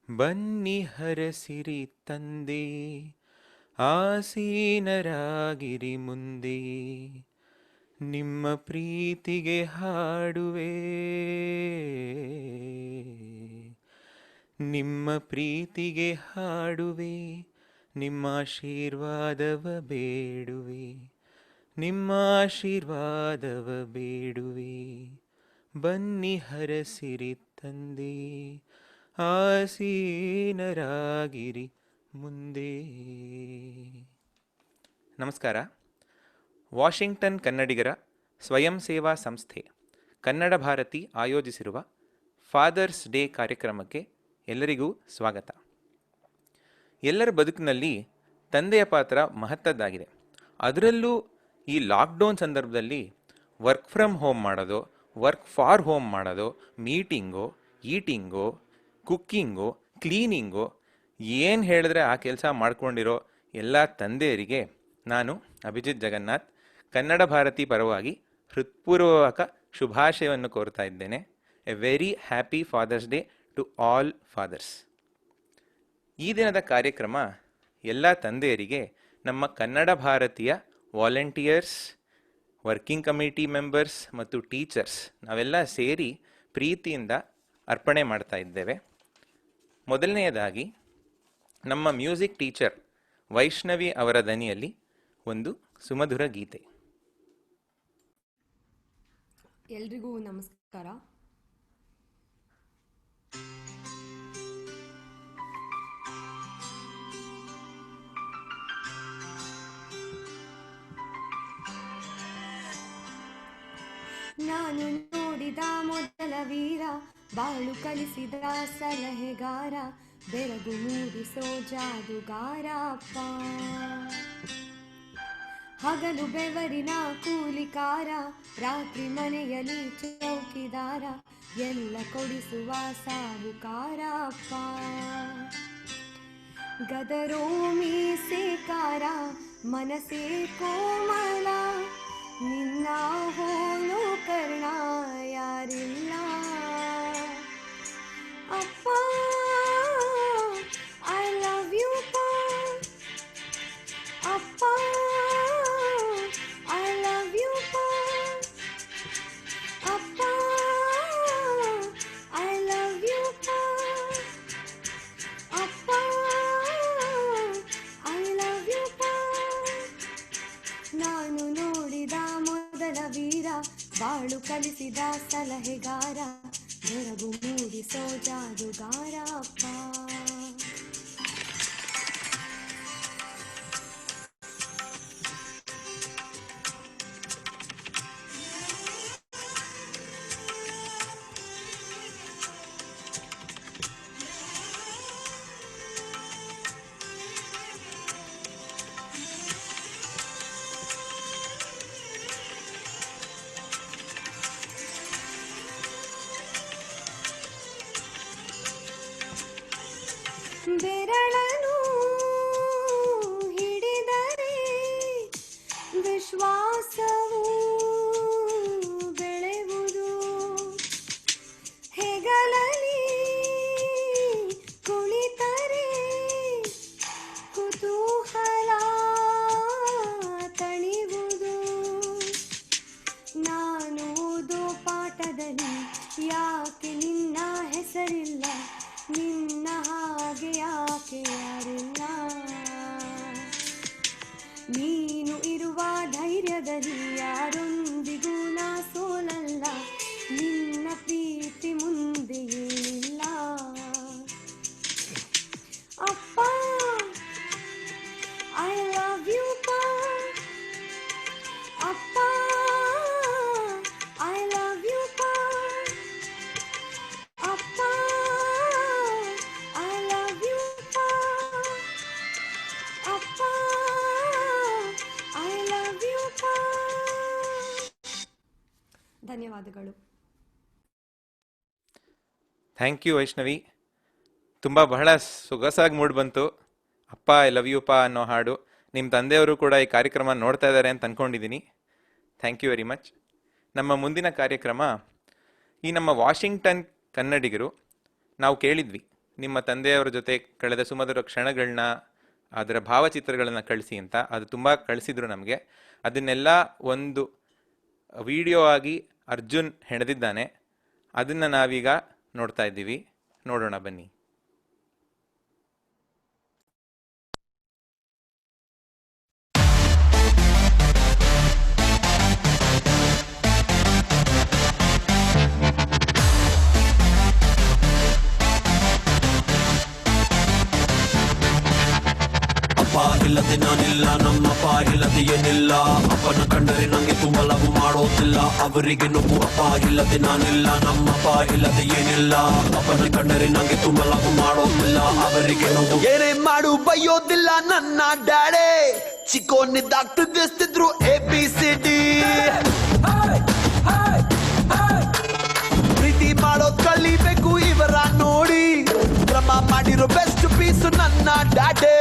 ಬನ್ನಿ ಹರಸಿರಿ ತಂದೆ, ಆಸೀನರಾಗಿರಿ ಮುಂದೆ, ನಿಮ್ಮ ಪ್ರೀತಿಗೆ ಹಾಡುವೆ, ನಿಮ್ಮ ಪ್ರೀತಿಗೆ ಹಾಡುವೆ, ನಿಮ್ಮ ಆಶೀರ್ವಾದವ ಬೇಡುವೆ, ನಿಮ್ಮ ಆಶೀರ್ವಾದವ ಬೇಡುವೆ. ಬನ್ನಿ ಹರಸಿರಿ ತಂದೆ, ಆಸೀನರಾಗಿರಿ ಮುಂದೆ. ನಮಸ್ಕಾರ. ವಾಷಿಂಗ್ಟನ್ ಕನ್ನಡಿಗರ ಸ್ವಯಂ ಸೇವಾ ಸಂಸ್ಥೆ ಕನ್ನಡ ಭಾರತಿ ಆಯೋಜಿಸಿರುವ ಫಾದರ್ಸ್ ಡೇ ಕಾರ್ಯಕ್ರಮಕ್ಕೆ ಎಲ್ಲರಿಗೂ ಸ್ವಾಗತ. ಎಲ್ಲರ ಬದುಕಿನಲ್ಲಿ ತಂದೆಯ ಪಾತ್ರ ಮಹತ್ತದ್ದಾಗಿದೆ. ಅದರಲ್ಲೂ ಈ ಲಾಕ್ಡೌನ್ ಸಂದರ್ಭದಲ್ಲಿ ವರ್ಕ್ ಫ್ರಮ್ ಹೋಮ್ ಮಾಡೋದು, ವರ್ಕ್ ಫಾರ್ ಹೋಮ್ ಮಾಡೋದು, ಮೀಟಿಂಗು, ಈಟಿಂಗು, ಕುಕ್ಕಿಂಗು, ಕ್ಲೀನಿಂಗು, ಏನು ಹೇಳಿದ್ರೆ ಆ ಕೆಲಸ ಮಾಡ್ಕೊಂಡಿರೋ ಎಲ್ಲ ತಂದೆಯರಿಗೆ ನಾನು ಅಭಿಜಿತ್ ಜಗನ್ನಾಥ್ ಕನ್ನಡ ಭಾರತಿ ಪರವಾಗಿ ಹೃತ್ಪೂರ್ವಕ ಶುಭಾಶಯವನ್ನು ಕೋರ್ತಾ ಇದ್ದೇನೆ. A very happy fathers day to all fathers. ಈ ದಿನದ ಕಾರ್ಯಕ್ರಮ ಎಲ್ಲ ತಂದೆಯರಿಗೆ ನಮ್ಮ Kannada Bharatiya volunteers, working committee members ಮತ್ತು ಟೀಚರ್ಸ್ ನಾವೆಲ್ಲ ಸೇರಿ ಪ್ರೀತಿಯಿಂದ ಅರ್ಪಣೆ ಮಾಡ್ತಾ ಇದ್ದೇವೆ. ಮೊದಲನೆಯದಾಗಿ ನಮ್ಮ ಮ್ಯೂಸಿಕ್ ಟೀಚರ್ ವೈಷ್ಣವಿ ಅವರ ದನಿಯಲ್ಲಿ ಒಂದು ಸುಮಧುರ ಗೀತೆ. ಎಲ್ರಿಗೂ ನಮಸ್ಕಾರ. ನಾನು ನೋಡಿದ ಮೊದಲ ವೀರ, ಬಾಳು ಕಲಿಸಿದ ಸಲಹೆಗಾರ, ಬೆರಗು ಮೂಡಿಸೋ ಜಾದುಗಾರ ಅಪ್ಪ. ಹಗಲು ಬೆವರಿನ ಕೂಲಿಕಾರ, ರಾತ್ರಿ ಮನೆಯಲ್ಲಿ ಚೌಕಿದಾರ, ಎಲ್ಲ ಕೊಡಿಸುವ ಸಾಹುಕಾರ ಅಪ್ಪ. ಗದರೋ ಮೀಸೆಕಾರ, ಮನಸ್ಸೇ ಕೋಮಲ, ನಿನ್ನ ಹೋಲೋ ಕರ್ಣ ಯಾರಿಲ್ಲ ಅಪ್ಪ. ಐ ಲವ್ ಯು ಅಪ್ಪ, ಐ ಲವ್ ಯು ಅಪ್ಪ, ಐ ಲವ್ ಯು ಅಪ್ಪ, ಐ ಲವ್ ಯು. ನಾನು ನೋಡಿದ ಮೊದಲ ವೀರ, ಬಾಳು ಕಲಿಸಿದ ಸಲಹೆಗಾರ, ಬೆರಗು ಮೂಡಿಸೋ ಜಾದುಗಾರ ಅಪ್ಪ. ಬೆರಳನು ಹಿಡಿದರೆ ವಿಶ್ವಾಸವು ಬೆಳೆಯುವುದು, ಹೆಗಲಲ್ಲಿ ಕುಳಿತರೆ ಕುತೂಹಲ ತಣಿವುದು. ನಾನು ಓದೋ ಪಾಠದಲ್ಲಿ ಯಾಕೆ ನಿನ್ನ ಹೆಸರಿಲ್ಲ, ನಿನ್ನ ಹಾಗೆ ಯಾಕೆ ಯಾರಿಲ್ಲ. ನೀನು ಇರುವ ಧೈರ್ಯದಲ್ಲಿ ಯಾರೊಂದಿಗೂ ನಾ ಸೋಲಲ್ಲ, ನಿನ್ನ ಪ್ರೀತಿ ಮುಂದೆ ಏನಿಲ್ಲ ಅಪ್ಪ. ಐ ಲವ್ ಯು ಅಪ್ಪ, ಐ ಲವ್ ಯು ಅಪ್ಪ, ಐ ಲವ್ ಯು ಅಪ್ಪ, ಐ ಲವ್ ಯು. ಧನ್ಯವಾದಗಳು. Thank you Vaishnavi. ತುಂಬ ಬಹಳ ಸೊಗಸಾಗಿ ಮೂಡಿ ಬಂತು. ಅಪ್ಪ ಐ ಲವ್ ಯು ಪಾ ಅನ್ನೋ ಹಾಡು. ನಿಮ್ಮ ತಂದೆಯವರು ಕೂಡ ಈ ಕಾರ್ಯಕ್ರಮ ನೋಡ್ತಾ ಇದ್ದಾರೆ ಅಂತ ಅಂದ್ಕೊಂಡಿದ್ದೀನಿ. Thank you very much. ನಮ್ಮ ಮುಂದಿನ ಕಾರ್ಯಕ್ರಮ, ಈ ನಮ್ಮ ವಾಷಿಂಗ್ಟನ್ ಕನ್ನಡಿಗರು ನಾವು ಕೇಳಿದ್ವಿ ನಿಮ್ಮ ತಂದೆಯವರ ಜೊತೆ ಕಳೆದ ಸುಮಧುರ ಕ್ಷಣಗಳನ್ನ, ಅದರ ಭಾವಚಿತ್ರಗಳನ್ನು ಕಳಿಸಿ ಅಂತ. ಅದು ತುಂಬ ಕಳಿಸಿದ್ರು ನಮಗೆ. ಅದನ್ನೆಲ್ಲ ಒಂದು ವಿಡಿಯೋ ಆಗಿ ಅರ್ಜುನ್ ಹೆಣೆದಿದ್ದಾನೆ. ಅದನ್ನು ನಾವೀಗ ನೋಡ್ತಾ ಇದ್ದೀವಿ. ನೋಡೋಣ ಬನ್ನಿ. ಇಲ್ಲದೆ ನಾನಿಲ್ಲ, ನಮ್ಮಪ್ಪ ಇಲ್ಲದೆ ಏನಿಲ್ಲ. ಅಪ್ಪನ ಕಂಡರೆ ನಂಗೆ ತುಂಬ ಲವ್ ಮಾಡೋದಿಲ್ಲ. ಅವರಿಗೆ ನೋವು ಅಪ್ಪ ಇಲ್ಲದೆ ನಾನಿಲ್ಲ, ನಮ್ಮಪ್ಪ ಇಲ್ಲದೆ ಏನಿಲ್ಲ. ಅಪ್ಪನ ಕಂಡರೆ ನಂಗೆ ತುಂಬ ಲವ್ ಮಾಡೋದಿಲ್ಲ. ಅವರಿಗೆ ನೋವು ಏನೇ ಮಾಡು ಬೈಯೋದಿಲ್ಲ ನನ್ನ ಡ್ಯಾಡೆ. ಚಿಕ್ಕೋನಿದ್ದಾಗ ತಿಳಿಸ್ತಿದ್ರು ABCD. ಪ್ರೀತಿ ಮಾಡೋದ್ ಕಲಿಬೇಕು ಇವರ ನೋಡಿ. ಕ್ರಮ ಮಾಡಿರೋ ಬೆಸ್ಟ್ ಪೀಸು ನನ್ನ ಡ್ಯಾಡೆ.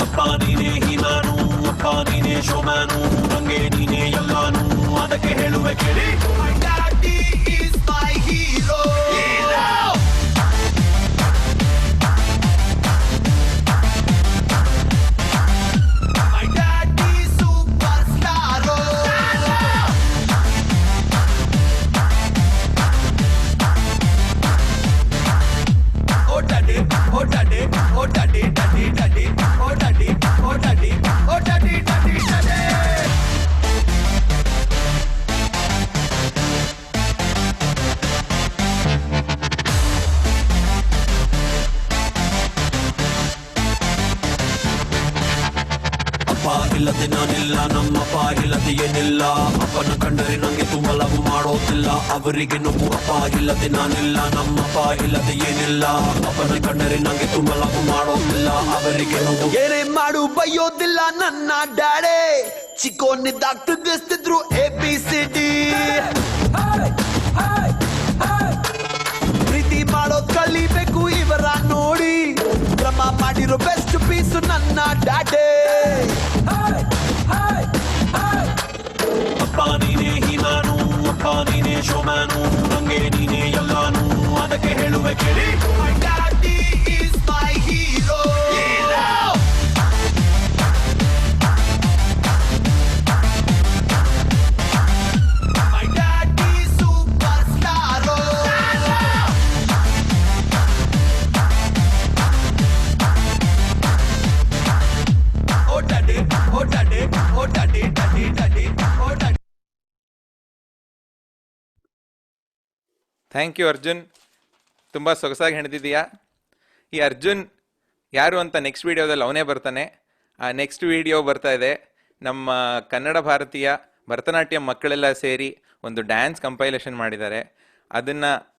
ಅಪ್ಪ ನೀನೇ ಹೀಮಾನು, ಅಪ್ಪ ನೀನೇ ಶೋಮ್ಯಾನು, ನಂಗೆ ನೀನೇ ಎಲ್ಲಾನು, ಅದಕ್ಕೆ ಹೇಳುವೆ ಕೇಳಿ. My daddy is my hero. My daddy superstar. Oh daddy, oh daddy, oh daddy, daddy, daddy, oh daddy, oh daddy, oh daddy, daddy, daddy. ಅಪ್ಪ ಇಲ್ಲದೆ ನಾನಿಲ್ಲ, ನಮ್ಮಪ್ಪ ಇಲ್ಲದೆ ಏನಿಲ್ಲ. ಅಪ್ಪನ ಕಂಡರೆ ನಂಗೆ ತುಂಬ ಲವ್ ಮಾಡೋದಿಲ್ಲ. ಅವರಿಗೆ ನೋವು ಅಪ್ಪ ಇಲ್ಲದೆ ನಾನಿಲ್ಲ, ನಮ್ಮಪ್ಪ ಇಲ್ಲದೆ ಏನಿಲ್ಲ. ಅಪ್ಪನ ಕಂಡರೆ ನಂಗೆ ತುಂಬ ಲವ್ ಮಾಡೋದಿಲ್ಲ. ಅವರಿಗೆ ನೋವು ಏನೇ ಮಾಡು ಬೈಯೋದಿಲ್ಲ ನನ್ನ ಡ್ಯಾಡೆ. ಚಿಕ್ಕೋನಿದ್ದಾಗ ತಿಳಿಸ್ತಿದ್ರು ABCD. ಪ್ರೀತಿ ಮಾಡೋದ್ ಕಲಿಬೇಕು ಇವರ ನೋಡಿ. ಕ್ರಮ ಮಾಡಿರೋ ಬೆಸ್ಟ್ ಪೀಸು ನನ್ನ ಡ್ಯಾಡೆ. ಅಪ್ಪ ನೀನೇ ಹೀಮಾನು, ಅಪ್ಪ ನೀನೇ ಶೋಮ್ಯಾನು, ನಂಗೆ ನೀನೇ ಎಲ್ಲಾನು, ಅದಕ್ಕೆ ಹೇಳುವೆ ಕೇಳಿ. My daddy is my hero. My daddy superstar. Oh daddy, oh daddy, oh daddy, daddy, daddy, oh daddy. Thank you Arjun. ತುಂಬ ಸೊಗಸಾಗಿ ಹೆಣೆದಿದೆಯಾ. ಈ ಅರ್ಜುನ್ ಯಾರು ಅಂತ ನೆಕ್ಸ್ಟ್ ವೀಡಿಯೋದಲ್ಲಿ ಅವನೇ ಬರ್ತಾನೆ. ಆ ನೆಕ್ಸ್ಟ್ ವೀಡಿಯೋ ಬರ್ತಾ ಇದೆ. ನಮ್ಮ ಕನ್ನಡ ಭಾರತೀಯ ಭರತನಾಟ್ಯ ಮಕ್ಕಳೆಲ್ಲ ಸೇರಿ ಒಂದು ಡ್ಯಾನ್ಸ್ ಕಂಪೈಲೇಷನ್ ಮಾಡಿದ್ದಾರೆ.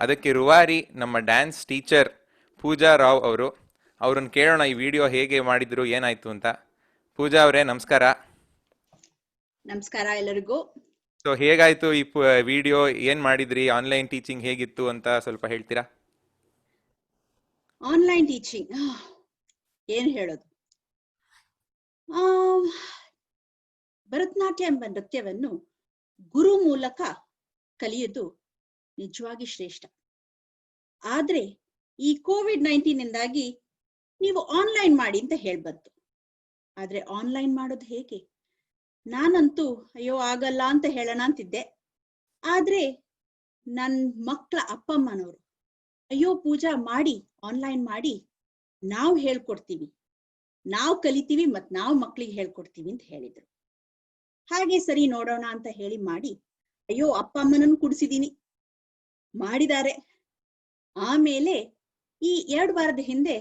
ಅದಕ್ಕೆ ರೂವಾರಿ ನಮ್ಮ ಡ್ಯಾನ್ಸ್ ಟೀಚರ್ ಪೂಜಾ ರಾವ್ ಅವರು. ಅವ್ರನ್ನ ಕೇಳೋಣ ಈ ವಿಡಿಯೋ ಹೇಗೆ ಮಾಡಿದ್ರು, ಏನಾಯ್ತು ಅಂತ. ಪೂಜಾ ಅವರೇ ನಮಸ್ಕಾರ. ನಮಸ್ಕಾರ ಎಲ್ಲರಿಗೂ. ಸೊ ಹೇಗಾಯ್ತು ಈ ವಿಡಿಯೋ, ಏನ್ ಮಾಡಿದ್ರಿ, ಆನ್ಲೈನ್ ಟೀಚಿಂಗ್ ಹೇಗಿತ್ತು ಅಂತ ಸ್ವಲ್ಪ ಹೇಳ್ತೀರಾ? ಆನ್ಲೈನ್ ಟೀಚಿಂಗ್ ಏನ್ ಹೇಳೋದು. ಭರತನಾಟ್ಯ ಎಂಬ ನೃತ್ಯವನ್ನು ಗುರು ಮೂಲಕ ಕಲಿಯೋದು ನಿಜವಾಗಿ ಶ್ರೇಷ್ಠ. ಆದ್ರೆ ಈ COVID-19 ಇಂದಾಗಿ ನೀವು ಆನ್ಲೈನ್ ಮಾಡಿ ಅಂತ ಹೇಳ್ಬಂತು. ಆದ್ರೆ ಆನ್ಲೈನ್ ಮಾಡೋದು ಹೇಗೆ? ನಾನಂತೂ ಅಯ್ಯೋ ಆಗಲ್ಲ ಅಂತ ಹೇಳೋಣ ಅಂತಿದ್ದೆ. ಆದ್ರೆ ನನ್ ಮಕ್ಕಳ ಅಪ್ಪ ಅಮ್ಮನವರು ಅಯ್ಯೋ ಪೂಜಾ ಮಾಡಿ, ಆನ್ಲೈನ್ ಮಾಡಿ, ನಾವು ಹೇಳ್ಕೊಡ್ತೀವಿ, ನಾವು ಕಲಿತೀವಿ, ಮತ್ ನಾವು ಮಕ್ಳಿಗೆ ಹೇಳ್ಕೊಡ್ತೀವಿ ಅಂತ ಹೇಳಿದ್ರು. ಹಾಗೆ ಸರಿ ನೋಡೋಣ ಅಂತ ಹೇಳಿ ಮಾಡಿ, ಅಯ್ಯೋ ಅಪ್ಪ ಅಮ್ಮನನ್ನು ಕುಡಿಸಿದೀನಿ, ಮಾಡಿದ್ದಾರೆ. ಆಮೇಲೆ ಈ 2 ವಾರದ ಹಿಂದೆ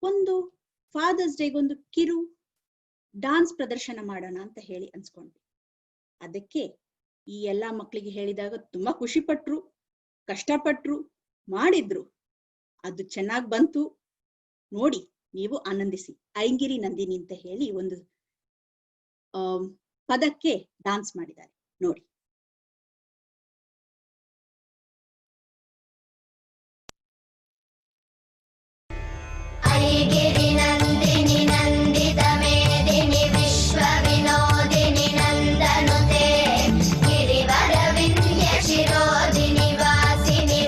ಒಂದು ಫಾದರ್ಸ್ ಡೇಗೊಂದು ಕಿರು ಡಾನ್ಸ್ ಪ್ರದರ್ಶನ ಮಾಡೋಣ ಅಂತ ಹೇಳಿ ಅನ್ಸ್ಕೊಂಡ್ವಿ. ಅದಕ್ಕೆ ಈ ಎಲ್ಲಾ ಮಕ್ಕಳಿಗೆ ಹೇಳಿದಾಗ ತುಂಬಾ ಖುಷಿ ಪಟ್ರು, ಕಷ್ಟಪಟ್ರು, ಮಾಡಿದ್ರು. ಅದು ಚೆನ್ನಾಗ್ ಬಂತು. ನೋಡಿ ನೀವು ಆನಂದಿಸಿ. ಐಂಗಿರಿ ನಂದಿನಿ ಅಂತ ಹೇಳಿ ಒಂದು ಪದಕ್ಕೆ ಡಾನ್ಸ್ ಮಾಡಿದ್ದಾರೆ ನೋಡಿ. ಐಗಿರಿ ನಂದಿನಿ ನಂದಿತ ಮೇದಿನಿ ವಿಶ್ವ ವಿನೋದಿನಿ ನಂದನುತೆ ಗಿರಿವರ ವಿಂಧ್ಯ ಶಿರೋದಿನಿ ವಾಸಿನಿ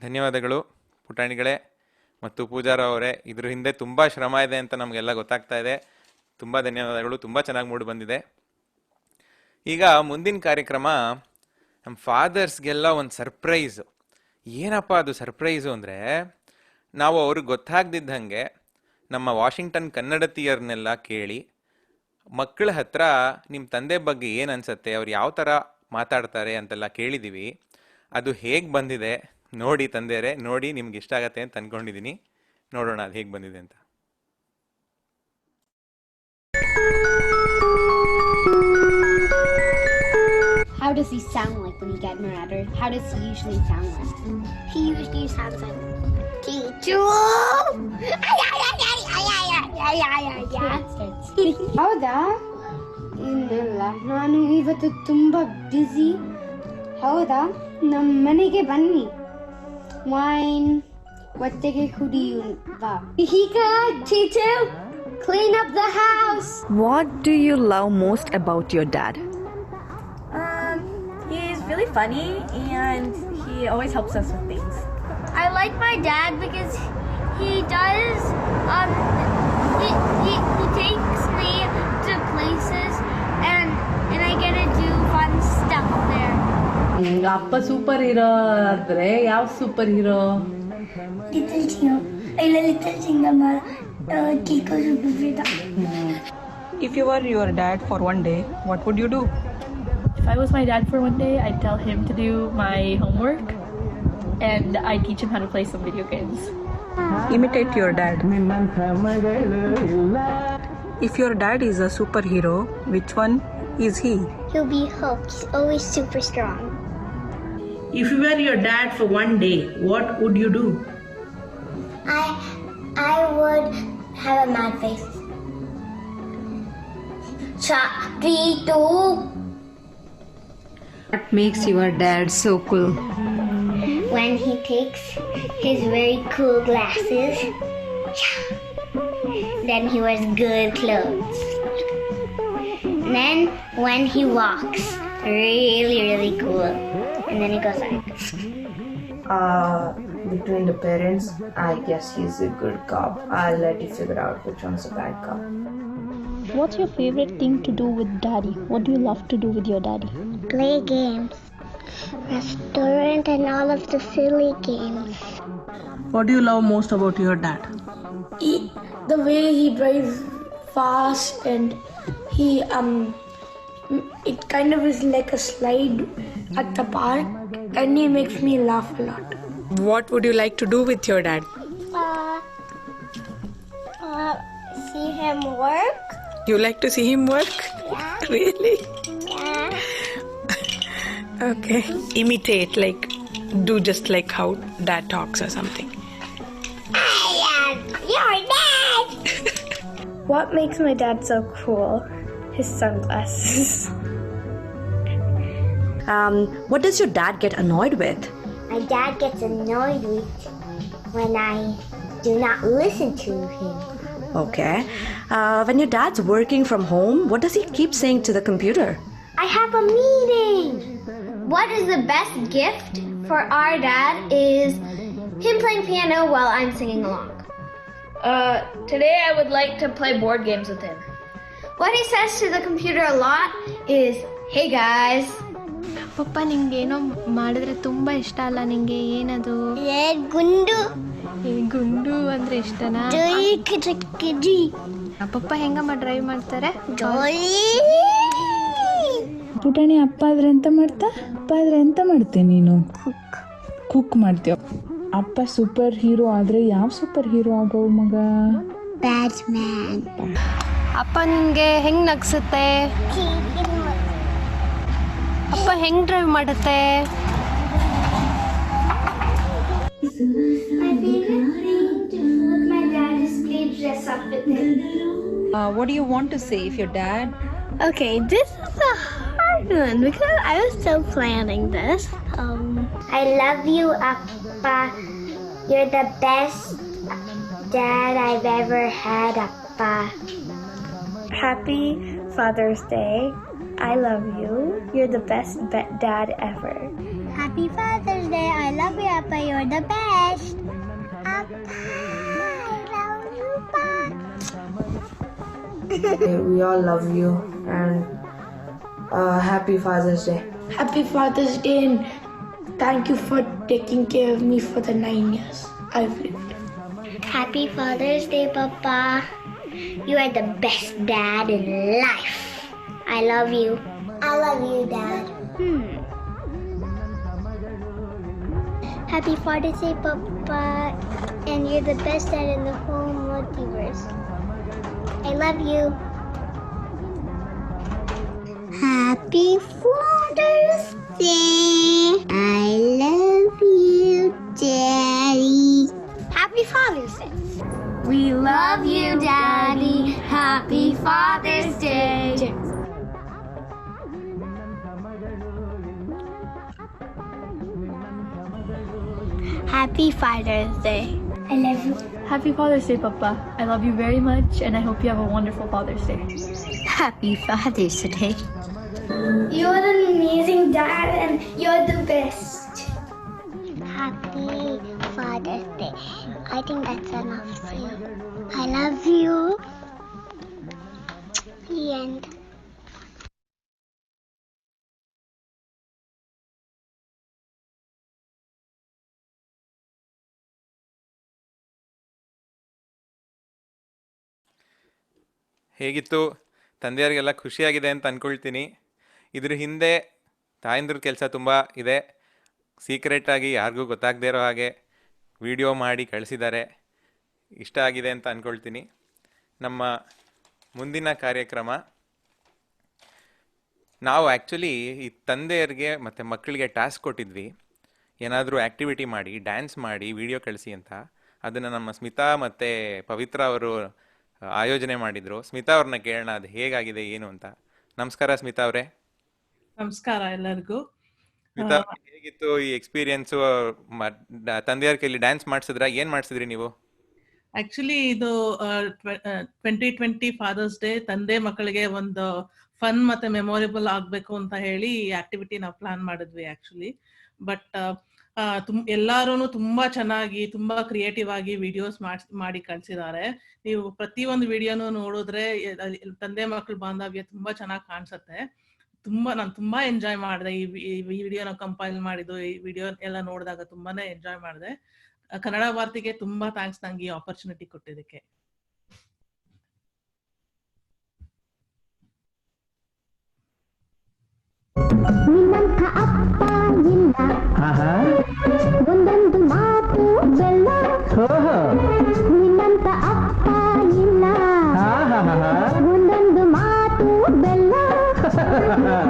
ಧನ್ಯವಾದಗಳು ಪುಟಾಣಿಗಳೇ ಮತ್ತು ಪೂಜಾರ ಅವರೇ. ಇದ್ರ ಹಿಂದೆ ತುಂಬ ಶ್ರಮ ಇದೆ ಅಂತ ನಮಗೆಲ್ಲ ಗೊತ್ತಾಗ್ತಾ ಇದೆ. ತುಂಬ ಧನ್ಯವಾದಗಳು. ತುಂಬ ಚೆನ್ನಾಗಿ ಮೂಡಿ ಬಂದಿದೆ. ಈಗ ಮುಂದಿನ ಕಾರ್ಯಕ್ರಮ ನಮ್ಮ ಫಾದರ್ಸ್ಗೆಲ್ಲ ಒಂದು ಸರ್ಪ್ರೈಸು. ಏನಪ್ಪ ಅದು ಸರ್ಪ್ರೈಸು ಅಂದರೆ, ನಾವು ಅವ್ರಿಗೆ ಗೊತ್ತಾಗ್ದಿದ್ದಂಗೆ ನಮ್ಮ ವಾಷಿಂಗ್ಟನ್ ಕನ್ನಡತಿಯರನ್ನೆಲ್ಲ ಕೇಳಿ ಮಕ್ಕಳ ಹತ್ರ ನಿಮ್ಮ ತಂದೆ ಬಗ್ಗೆ ಏನು ಅನ್ಸುತ್ತೆ, ಅವ್ರು ಯಾವ ಥರ ಮಾತಾಡ್ತಾರೆ ಅಂತೆಲ್ಲ ಕೇಳಿದ್ದೀವಿ. ಅದು ಹೇಗೆ ಬಂದಿದೆ ನೋಡಿ ತಂದೆಯರೇ, ನೋಡಿ ನಿಮ್ಗೆ ಇಷ್ಟ ಆಗತ್ತೆ ಅಂತ ಅಂದ್ಕೊಂಡಿದ್ದೀನಿ. ನೋಡೋಣ ಅದು ಹೇಗೆ ಬಂದಿದೆ ಅಂತ. How does he sound like when you get mad, or how does he usually sound like? He usually sounds like teacher. ಹೌದಾ? ಇನ್ನಲ್ಲ, ನಾನು ಇವತ್ತು ತುಂಬ ಬ್ಯುಸಿ. ಹೌದಾ? ನಮ್ಮ ಮನೆಗೆ ಬನ್ನಿ, ವೈನ್ ಒಟ್ಟಿಗೆ ಕುಡಿಯುವ. ಈಗ teacher, clean up the house. What do you love most about your dad? He's really funny and he always helps us with things. I like my dad because he does, he takes me to places and I get to do fun stuff there. ಅಪ್ಪ super hero ಆದ್ರೆ ಯಾವ super hero? Little Tino. I love Little Tino. Kiko Superfida. If you were your dad for one day, what would you do? If I was my dad for one day, I'd tell him to do my homework and I'd teach him how to play some video games. Imitate your dad. If your dad is a superhero, which one is he? He'll be Hulk. He's always super strong. If you were your dad for one day, what would you do? I would have a mad face. 3, 2. What makes your dad so cool? When he takes his very cool glasses, then he wears good clothes. And then when he walks, really, really cool. And then he goes like. Between the parents, I guess he's a good cop. I'll let you figure out which one's a bad cop. What's your favorite thing to do with daddy? What do you love to do with your daddy? Play games, restaurant, and all of the silly games. What do you love most about your dad? The way he drives fast, and he it kind of is like a slide at the park, and he makes me laugh a lot. What would you like to do with your dad? See him work. You like to see him work? Yeah. Really? Yeah. Okay. Imitate, like do just like how dad talks or something. I am your dad. What makes my dad so cool? His sunglasses. What does your dad get annoyed with? My dad gets annoyed with when I do not listen to him. Okay. When your dad's working from home, what does he keep saying to the computer? I have a meeting. What is the best gift for our dad is him playing piano while I'm singing along. Today I would like to play board games with him. What he says to the computer a lot is, "Hey guys." ಪಪ್ಪ ನಿಂಗೆ ಏನೋ ಮಾಡಿದ್ರೆ ತುಂಬ ಇಷ್ಟ ಅಲ್ಲ ನಿಂಗೆ, ಏನದು? ಗುಂಡು. ಗುಂಡು ಅಂದ್ರೆ ಇಷ್ಟನಾ? ಪಪ್ಪ ಹೆಂಗಮ್ಮ ಡ್ರೈವ್ ಮಾಡ್ತಾರೆ? ಪುಟಾಣಿ, ಅಪ್ಪ ಆದ್ರೆ ಎಂತ ಮಾಡ್ತಾ? ಅಪ್ಪ ಆದ್ರೆ ಎಂತ ಮಾಡ್ತೀನಿ ನೀನು? ಕುಕ್ ಮಾಡ್ತೀಯ. ಅಪ್ಪ ಸೂಪರ್ ಹೀರೋ ಆದ್ರೆ ಯಾವ ಸೂಪರ್ ಹೀರೋ ಆಗೋ ಮಗ? ಬ್ಯಾಟ್ಮ್ಯಾನ್. ಅಪ್ಪ ನಿಂಗೆ ಹೆಂಗ್ ನಗ್ಸುತ್ತೆ? ಅಪ್ಪ ಹೆಂಗ್ ಡ್ರೈವ್ ಮಾಡುತ್ತೆ? My favorite thing to do with my dad is play dress up with him. What do you want to say if your dad? Okay, this is a hard one because I was still planning this. I love you, Appa. You're the best dad I've ever had, Appa. Happy Father's Day. I love you. You're the best dad ever. Happy Happy Father's Day. I love you, Appa. You're the best. Appa, I love you, Pa. We all love you and happy Father's Day. Happy Father's Day and thank you for taking care of me for the 9 years I've lived. Happy Father's Day, Papa. You are the best dad in life. I love you. I love you, Dad. Happy Father's Day, Papa. And you're the best dad in the whole multiverse. I love you. Happy Father's Day. I love you, Daddy. Happy Father's Day. We love you, Daddy. Happy Father's Day. Happy Father's Day. I love you. Happy Father's Day, Papa. I love you very much, and I hope you have a wonderful Father's Day. Happy Father's Day. You're an amazing dad and you're the best. Happy Father's Day. I think that's enough for you. I love you. The end. ಹೇಗಿತ್ತು? ತಂದೆಯರಿಗೆಲ್ಲ ಖುಷಿಯಾಗಿದೆ ಅಂತ ಅಂದ್ಕೊಳ್ತೀನಿ. ಇದ್ರ ಹಿಂದೆ ತಾಯಂದ್ರ ಕೆಲಸ ತುಂಬ ಇದೆ. ಸೀಕ್ರೆಟಾಗಿ ಯಾರಿಗೂ ಗೊತ್ತಾಗದೇ ಇರೋ ಹಾಗೆ ವಿಡಿಯೋ ಮಾಡಿ ಕಳಿಸಿದ್ದಾರೆ. ಇಷ್ಟ ಆಗಿದೆ ಅಂತ ಅಂದ್ಕೊಳ್ತೀನಿ. ನಮ್ಮ ಮುಂದಿನ ಕಾರ್ಯಕ್ರಮ, ನಾವು ಆ್ಯಕ್ಚುಲಿ ಈ ತಂದೆಯರಿಗೆ ಮತ್ತು ಮಕ್ಕಳಿಗೆ ಟಾಸ್ಕ್ ಕೊಟ್ಟಿದ್ವಿ, ಏನಾದರೂ ಆ್ಯಕ್ಟಿವಿಟಿ ಮಾಡಿ, ಡ್ಯಾನ್ಸ್ ಮಾಡಿ, ವಿಡಿಯೋ ಕಳಿಸಿ ಅಂತ. ಅದನ್ನು ನಮ್ಮ ಸ್ಮಿತಾ ಮತ್ತು ಪವಿತ್ರ ಅವರು ಆಯೋಜನೆ ಮಾಡಿದರು. ಸ್ಮಿತಾ ಅವ್ರನ್ನ ಕೇಳೋಣ ಅದು ಹೇಗಾಗಿದೆ ಏನು ಅಂತ. ನಮಸ್ಕಾರ ಸ್ಮಿತಾ ಅವರೇ. ನಮಸ್ಕಾರ ಎಲ್ಲರಿಗೂ. ಸ್ಮಿತಾ, ಹೇಗಿತ್ತು ಈ ಎಕ್ಸ್ಪೀರಿಯನ್ಸು? ತಂದೆಯವ್ರ ಕೈಲಿ ಡ್ಯಾನ್ಸ್ ಮಾಡಿಸಿದ್ರಾ? ಏನು ಮಾಡಿಸಿದ್ರಿ ನೀವು? ಆಕ್ಚುಲಿ ಇದು 2020 ಫಾದರ್ಸ್ ಡೇ ತಂದೆ ಮಕ್ಕಳಿಗೆ ಒಂದು ಫನ್ ಮತ್ತೆ ಮೆಮೊರೇಬಲ್ ಆಗ್ಬೇಕು ಅಂತ ಹೇಳಿ ಈ ಆಕ್ಟಿವಿಟಿ ನಾವು ಪ್ಲಾನ್ ಮಾಡಿದ್ವಿ ಆಕ್ಚುಲಿ. ಬಟ್ ಎಲ್ಲಾರು ತುಂಬಾ ಚೆನ್ನಾಗಿ ತುಂಬಾ ಕ್ರಿಯೇಟಿವ್ ಆಗಿ ವಿಡಿಯೋಸ್ ಮಾಡಿ ಕಳ್ಸಿದ್ದಾರೆ. ನೀವು ಪ್ರತಿಯೊಂದು ವಿಡಿಯೋನು ನೋಡಿದ್ರೆ ತಂದೆ ಮಕ್ಕಳ ಬಾಂಧವ್ಯ ತುಂಬಾ ಚೆನ್ನಾಗಿ ಕಾಣಿಸುತ್ತೆ. ನಾನು ತುಂಬಾ ಎಂಜಾಯ್ ಮಾಡಿದೆ ಈ ವಿಡಿಯೋನ ಕಂಪೈಲ್ ಮಾಡಿದ್ದು. ಈ ವಿಡಿಯೋ ಎಲ್ಲ ನೋಡಿದಾಗ ತುಂಬಾನೇ ಎಂಜಾಯ್ ಮಾಡಿದೆ. ಕನ್ನಡ ವಾರ್ತೆಗೆ ತುಂಬಾ ಥ್ಯಾಂಕ್ಸ್ ನಂಗೆ ಈ ಆಪರ್ಚುನಿಟಿ ಕೊಟ್ಟಿದ್ದಕ್ಕೆ. ಒಂದೊಂದು ಮಾತು ಬೆಲ್ಲ, ನಿನ್ನಂತ ಅಪ್ಪ ಇಲ್ಲ. ಒಂದೊಂದು ಮಾತು ಬೆಲ್ಲ,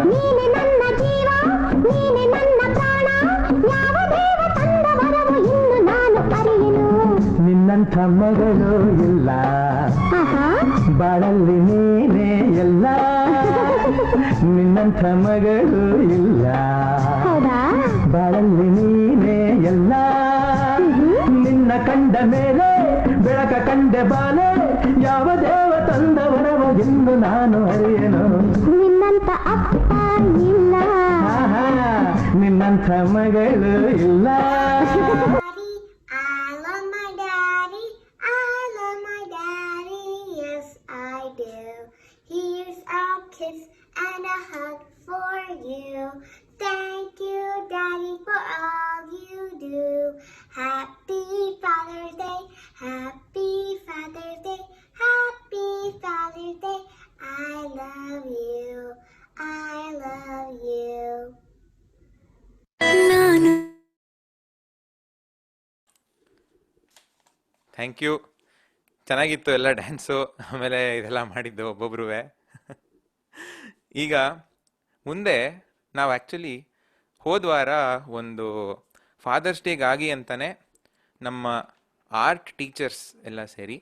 ನೀನೆ ನನ್ನ ಜೀವ, ನೀನೆ ನನ್ನ ಪ್ರಾಣ. ಯಾವ ದೇವ ತಂದ ವರವು ಇನ್ನು ನಾನು ಅರಿಯೆನು. ನಿನ್ನಂಥ ಮಗಳು ಇಲ್ಲ, ಬಾಳಲ್ಲಿ ನೀನೇ ಎಲ್ಲ. ನಿನ್ನಂಥ ಮಗಳು ಇಲ್ಲ, ಬಾಳಲ್ಲಿ ನೀನೇ ಎಲ್ಲ. ನಿನ್ನ ಕಂಡ ಮೇಲೆ ಬೆಳಕ ಕಂಡೆ ಬಾಲೆ, ಯಾವ ದೇವ ತಂದವರವ ಎಂದು ನಾನು ಅರಿಯನು. ನಿನ್ನಂತ ಅಪ್ಪ ಇಲ್ಲ, ನಿನ್ನಂಥ ಮಗಳು ಇಲ್ಲ. And a hug for you. Thank you, Daddy, for all you do. Happy Father's Day, Happy Father's Day, Happy Father's Day. I love you, I love you. Thank you. ಚೆನ್ನಾಗಿತ್ತು ಎಲ್ಲ ಡ್ಯಾನ್ಸು, ಆಮೇಲೆ ಇದೆಲ್ಲ ಮಾಡಿದ್ದು ಒಬ್ಬೊಬ್ರೂ. ಈಗ ಮುಂದೆ ನಾವು ಆ್ಯಕ್ಚುಲಿ ಹೋದ್ವಾರ ಒಂದು fathers ಡೇಗಾಗಿ ಅಂತಲೇ ನಮ್ಮ ಆರ್ಟ್ ಟೀಚರ್ಸ್ ಎಲ್ಲ ಸೇರಿ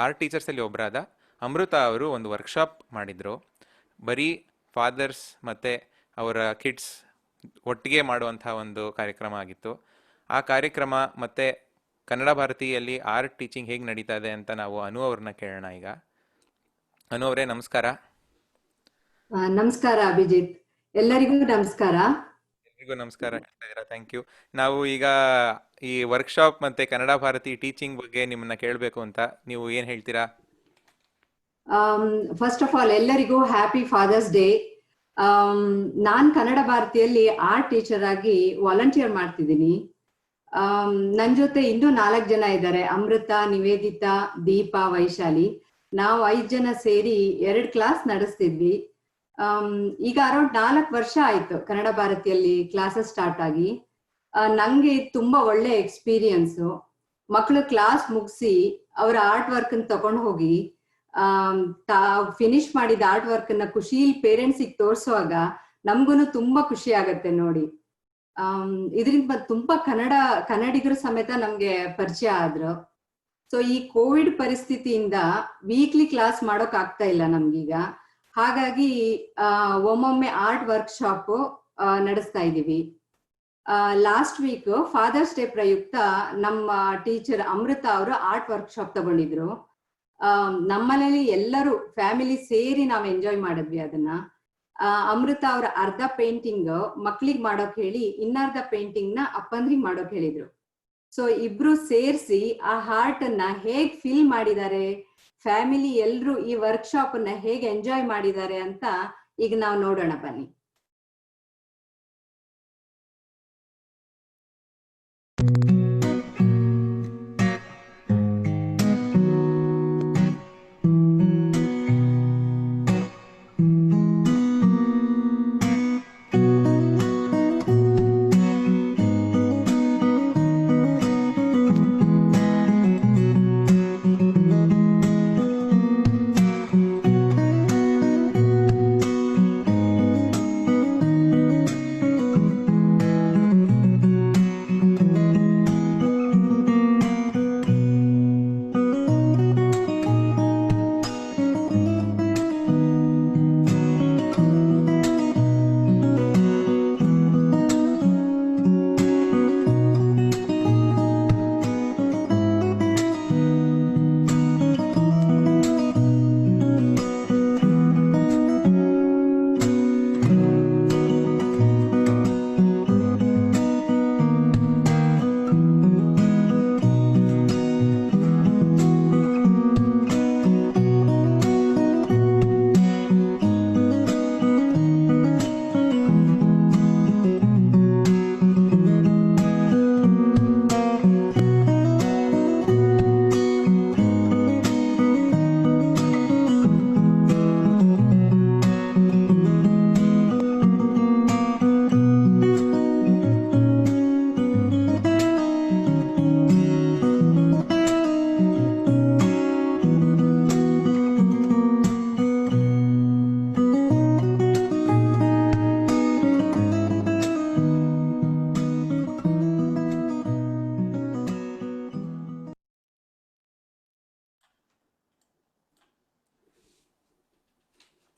ಆರ್ಟ್ ಟೀಚರ್ಸಲ್ಲಿ ಒಬ್ಬರಾದ ಅಮೃತ ಅವರು ಒಂದು ವರ್ಕ್ಶಾಪ್ ಮಾಡಿದರು. ಬರೀ ಫಾದರ್ಸ್ ಮತ್ತು ಅವರ ಕಿಡ್ಸ್ ಒಟ್ಟಿಗೆ ಮಾಡುವಂಥ ಒಂದು ಕಾರ್ಯಕ್ರಮ ಆಗಿತ್ತು. ಆ ಕಾರ್ಯಕ್ರಮ ಮತ್ತು ಕನ್ನಡ ಭಾರತಿಯಲ್ಲಿ ಆರ್ಟ್ ಟೀಚಿಂಗ್ ಹೇಗೆ ನಡೀತಾ ಇದೆ ಅಂತ ನಾವು ಅನು ಅವ್ರನ್ನ ಕೇಳೋಣ. ಈಗ ಅನು ಅವರೇ ನಮಸ್ಕಾರ. ನಮಸ್ಕಾರ ಅಭಿಜಿತ್, ಎಲ್ಲರಿಗೂ ನಮಸ್ಕಾರ. ಎಲ್ರಿಗೂ ನಮಸ್ಕಾರ ಹೇಳ್ತಾ ಇದ್ದೀರಾ, ಥ್ಯಾಂಕ್ ಯು. ನಾವು ಈಗ ಈ ವರ್ಕ್ಶಾಪ್ ಮತ್ತೆ ಕನ್ನಡ ಭಾರತಿ ಟೀಚಿಂಗ್ ಬಗ್ಗೆ ನಿಮ್ಮನ್ನ ಕೇಳಬೇಕು ಅಂತ, ನೀವು ಏನು ಹೇಳ್ತೀರಾ? ಫಸ್ಟ್ ಆಫ್ ಆಲ್ ಎಲ್ಲರಿಗೂ ಹ್ಯಾಪಿ ಫಾದರ್ಸ್ ಡೇ. ನಾನ್ ಕನ್ನಡ ಭಾರತಿಯಲ್ಲಿ ಆರ್ಟ್ ಟೀಚರ್ ಆಗಿ ವಾಲಂಟಿಯರ್ ಮಾಡ್ತಿದ್ದೀನಿ. ನನ್ ಜೊತೆ ಇನ್ನೂ 4 ಜನ ಇದ್ದಾರೆ, ಅಮೃತ, ನಿವೇದಿತಾ, ದೀಪಾ, ವೈಶಾಲಿ. ನಾವು 5 ಜನ ಸೇರಿ 2 ಕ್ಲಾಸ್ ನಡೆಸ್ತಿದ್ವಿ. ಈಗ ಅರೌಂಡ್ 4 ವರ್ಷ ಆಯ್ತು ಕನ್ನಡ ಭಾರತಿಯಲ್ಲಿ ಕ್ಲಾಸಸ್ ಸ್ಟಾರ್ಟ್ ಆಗಿ. ನಂಗೆ ತುಂಬಾ ಒಳ್ಳೆ ಎಕ್ಸ್ಪೀರಿಯನ್ಸು. ಮಕ್ಕಳು ಕ್ಲಾಸ್ ಮುಗಿಸಿ ಅವರ ಆರ್ಟ್ ವರ್ಕ್ ತಗೊಂಡು ಹೋಗಿ ಫಿನಿಶ್ ಮಾಡಿದ ಆರ್ಟ್ ವರ್ಕ್ ನ ಖುಷಿಲಿ ಪೇರೆಂಟ್ಸಿಗೆ ತೋರ್ಸುವಾಗ ನಮ್ಗೂನು ತುಂಬಾ ಖುಷಿ ಆಗತ್ತೆ ನೋಡಿ. ಇದರಿಂದ ತುಂಬಾ ಕನ್ನಡಿಗರು ಸಮೇತ ನಮ್ಗೆ ಪರಿಚಯ ಆದ್ರು. ಸೊ ಈ ಕೋವಿಡ್ ಪರಿಸ್ಥಿತಿಯಿಂದ ವೀಕ್ಲಿ ಕ್ಲಾಸ್ ಮಾಡೋಕ್ ಆಗ್ತಾ ಇಲ್ಲ ನಮ್ಗೀಗ. ಹಾಗಾಗಿ ಒಮ್ಮೊಮ್ಮೆ ಆರ್ಟ್ ವರ್ಕ್ಶಾಪ್ ನಡೆಸ್ತಾ ಇದೀವಿ. ಲಾಸ್ಟ್ ವೀಕ್ ಫಾದರ್ಸ್ ಡೇ ಪ್ರಯುಕ್ತ ನಮ್ಮ ಟೀಚರ್ ಅಮೃತ ಅವರು ಆರ್ಟ್ ವರ್ಕ್ಶಾಪ್ ತಗೊಂಡಿದ್ರು. ನಮ್ಮನೇಲಿ ಎಲ್ಲರೂ ಫ್ಯಾಮಿಲಿ ಸೇರಿ ನಾವು ಎಂಜಾಯ್ ಮಾಡಿದ್ವಿ ಅದನ್ನ. ಅಮೃತ ಅವರ ಅರ್ಧ ಪೇಂಟಿಂಗ್ ಮಕ್ಳಿಗೆ ಮಾಡೋಕ್ ಹೇಳಿ, ಇನ್ನರ್ಧ ಪೇಂಟಿಂಗ್ ನ ಅಪ್ಪಂದ್ರಿಗೆ ಮಾಡೋಕ್ ಹೇಳಿದ್ರು. ಸೊ ಇಬ್ರು ಸೇರಿಸಿ ಆ ಹಾರ್ಟ್ ಅನ್ನ ಹೇಗ್ ಫೀಲ್ ಮಾಡಿದ್ದಾರೆ, ಫ್ಯಾಮಿಲಿ ಎಲ್ರು ಈ ವರ್ಕ್ಶಾಪ್ ಅನ್ನ ಹೇಗೆ ಎಂಜಾಯ್ ಮಾಡಿದ್ದಾರೆ ಅಂತ ಈಗ ನಾವು ನೋಡೋಣ ಬನ್ನಿ.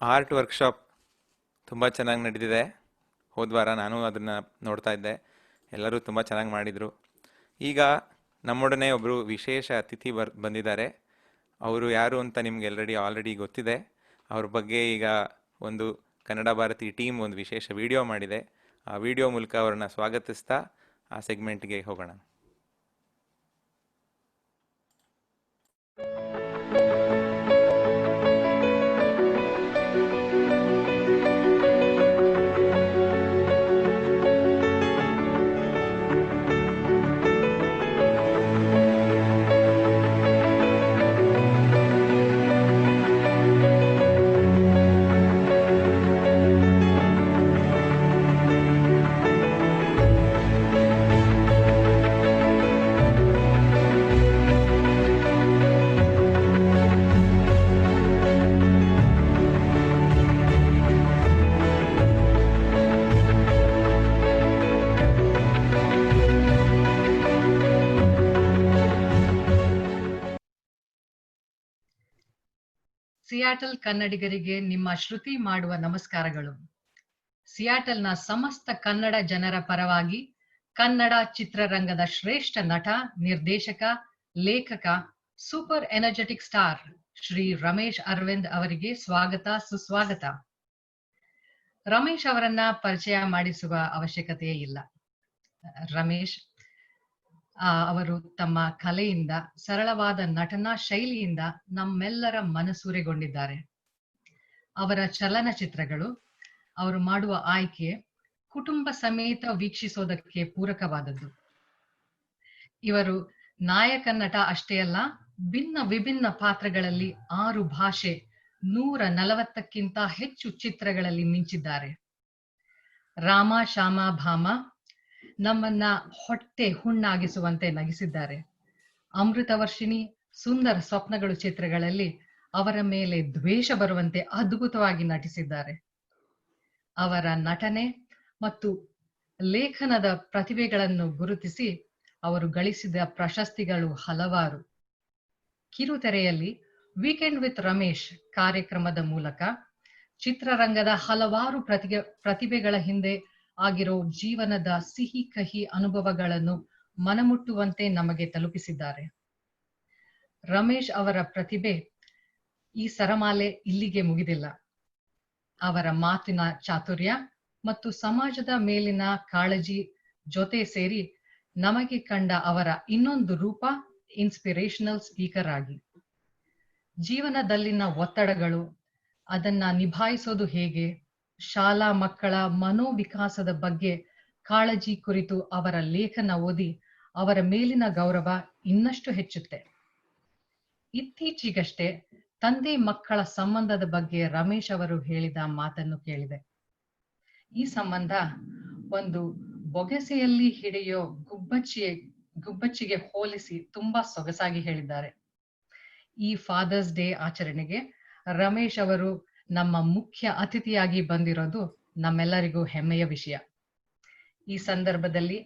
ಆರ್ಟ್ ವರ್ಕ್ಶಾಪ್ ತುಂಬ ಚೆನ್ನಾಗಿ ನಡೆದಿದೆ. ಹೋದ್ವಾರ ನಾನು ಅದನ್ನು ನೋಡ್ತಾ ಇದ್ದೆ. ಎಲ್ಲರೂ ತುಂಬ ಚೆನ್ನಾಗಿ ಮಾಡಿದರು. ಈಗ ನಮ್ಮೊಡನೆ ಒಬ್ಬರು ವಿಶೇಷ ಅತಿಥಿ ಬಂದಿದ್ದಾರೆ. ಅವರು ಯಾರು ಅಂತ ನಿಮ್ಗೆ ಆಲ್ರೆಡಿ ಗೊತ್ತಿದೆ. ಅವ್ರ ಬಗ್ಗೆ ಈಗ ಒಂದು ಕನ್ನಡ ಭಾರತಿ ಟೀಮ್ ಒಂದು ವಿಶೇಷ ವಿಡಿಯೋ ಮಾಡಿದೆ. ಆ ವಿಡಿಯೋ ಮೂಲಕ ಅವ್ರನ್ನ ಸ್ವಾಗತಿಸ್ತಾ ಆ ಸೆಗ್ಮೆಂಟ್ಗೆ ಹೋಗೋಣ. ಸಿಯಾಟಲ್ ಕನ್ನಡಿಗರಿಗೆ ನಿಮ್ಮ ಶ್ರುತಿ ಮಾಡುವ ನಮಸ್ಕಾರಗಳು. ಸಿಯಾಟಲ್ನ ಸಮಸ್ತ ಕನ್ನಡ ಜನರ ಪರವಾಗಿ ಕನ್ನಡ ಚಿತ್ರರಂಗದ ಶ್ರೇಷ್ಠ ನಟ, ನಿರ್ದೇಶಕ, ಲೇಖಕ, super energetic star Shri Ramesh Aravind ಅವರಿಗೆ ಸ್ವಾಗತ, ಸುಸ್ವಾಗತ. ರಮೇಶ್ ಅವರನ್ನ ಪರಿಚಯ ಮಾಡಿಸುವ ಅವಶ್ಯಕತೆಯೇ ಇಲ್ಲ. ರಮೇಶ್ ಅವರು ತಮ್ಮ ಕಲೆಯಿಂದ, ಸರಳವಾದ ನಟನಾ ಶೈಲಿಯಿಂದ ನಮ್ಮೆಲ್ಲರ ಮನಸೂರೆಗೊಂಡಿದ್ದಾರೆ. ಅವರ ಚಲನಚಿತ್ರಗಳು, ಅವರು ಮಾಡುವ ಆಯ್ಕೆ ಕುಟುಂಬ ಸಮೇತ ವೀಕ್ಷಿಸೋದಕ್ಕೆ ಪೂರಕವಾದದ್ದು. ಇವರು ನಾಯಕ ನಟ ಅಷ್ಟೇ ಅಲ್ಲ, ವಿಭಿನ್ನ ಪಾತ್ರಗಳಲ್ಲಿ 6 ಭಾಷೆ, 140ಕ್ಕಿಂತ ಹೆಚ್ಚು ಚಿತ್ರಗಳಲ್ಲಿ ಮಿಂಚಿದ್ದಾರೆ. ರಾಮ ಶಾಮ ಭಾಮ ನಮ್ಮನ್ನ ಹೊಟ್ಟೆ ಹುಣ್ಣಾಗಿಸುವಂತೆ ನಗಿಸಿದ್ದಾರೆ. ಅಮೃತವರ್ಷಿಣಿ, ಸುಂದರ ಸ್ವಪ್ನಗಳು ಚಿತ್ರಗಳಲ್ಲಿ ಅವರ ಮೇಲೆ ದ್ವೇಷ ಬರುವಂತೆ ಅದ್ಭುತವಾಗಿ ನಟಿಸಿದ್ದಾರೆ. ಅವರ ನಟನೆ ಮತ್ತು ಲೇಖನದ ಪ್ರತಿಭೆಗಳನ್ನು ಗುರುತಿಸಿ ಅವರು ಗಳಿಸಿದ ಪ್ರಶಸ್ತಿಗಳು ಹಲವಾರು. ಕಿರುತೆರೆಯಲ್ಲಿ ವೀಕೆಂಡ್ ವಿತ್ ರಮೇಶ್ ಕಾರ್ಯಕ್ರಮದ ಮೂಲಕ ಚಿತ್ರರಂಗದ ಹಲವಾರು ಪ್ರತಿಭೆಗಳ ಹಿಂದೆ ಆಗಿರೋ ಜೀವನದ ಸಿಹಿ ಕಹಿ ಅನುಭವಗಳನ್ನು ಮನಮುಟ್ಟುವಂತೆ ನಮಗೆ ತಲುಪಿಸಿದ್ದಾರೆ. ರಮೇಶ್ ಅವರ ಪ್ರತಿಭೆ, ಈ ಸರಮಾಲೆ ಇಲ್ಲಿಗೆ ಮುಗಿದಿಲ್ಲ. ಅವರ ಮಾತಿನ ಚಾತುರ್ಯ ಮತ್ತು ಸಮಾಜದ ಮೇಲಿನ ಕಾಳಜಿ ಜೊತೆ ಸೇರಿ ನಮಗೆ ಕಂಡ ಅವರ ಇನ್ನೊಂದು ರೂಪ ಇನ್ಸ್ಪಿರೇಷನಲ್ ಸ್ಪೀಕರ್ ಆಗಿ. ಜೀವನದಲ್ಲಿನ ಒತ್ತಡಗಳು, ಅದನ್ನ ನಿಭಾಯಿಸೋದು ಹೇಗೆ, ಶಾಲಾ ಮಕ್ಕಳ ಮನೋವಿಕಾಸದ ಬಗ್ಗೆ ಕಾಳಜಿ ಕುರಿತು ಅವರ ಲೇಖನ ಓದಿ ಅವರ ಮೇಲಿನ ಗೌರವ ಇನ್ನಷ್ಟು ಹೆಚ್ಚುತ್ತೆ. ಇತ್ತೀಚೆಗಷ್ಟೇ ತಂದೆ ಮಕ್ಕಳ ಸಂಬಂಧದ ಬಗ್ಗೆ ರಮೇಶ್ ಅವರು ಹೇಳಿದ ಮಾತನ್ನು ಕೇಳಿದೆ. ಈ ಸಂಬಂಧ ಒಂದು ಬೊಗೆಸೆಯಲ್ಲಿ ಹಿಡಿಯೋ ಗುಬ್ಬಚ್ಚಿಗೆ ಹೋಲಿಸಿ ತುಂಬಾ ಸೊಗಸಾಗಿ ಹೇಳಿದ್ದಾರೆ. ಈ ಫಾದರ್ಸ್ ಡೇ ಆಚರಣೆಗೆ ರಮೇಶ್ ಅವರು ನಮ್ಮ ಮುಖ್ಯ ಅತಿಥಿಯಾಗಿ ಬಂದಿರೋದು ನಮ್ಮೆಲ್ಲರಿಗೂ ಹೆಮ್ಮೆಯ ವಿಷಯ. ಈ ಸಂದರ್ಭದಲ್ಲಿ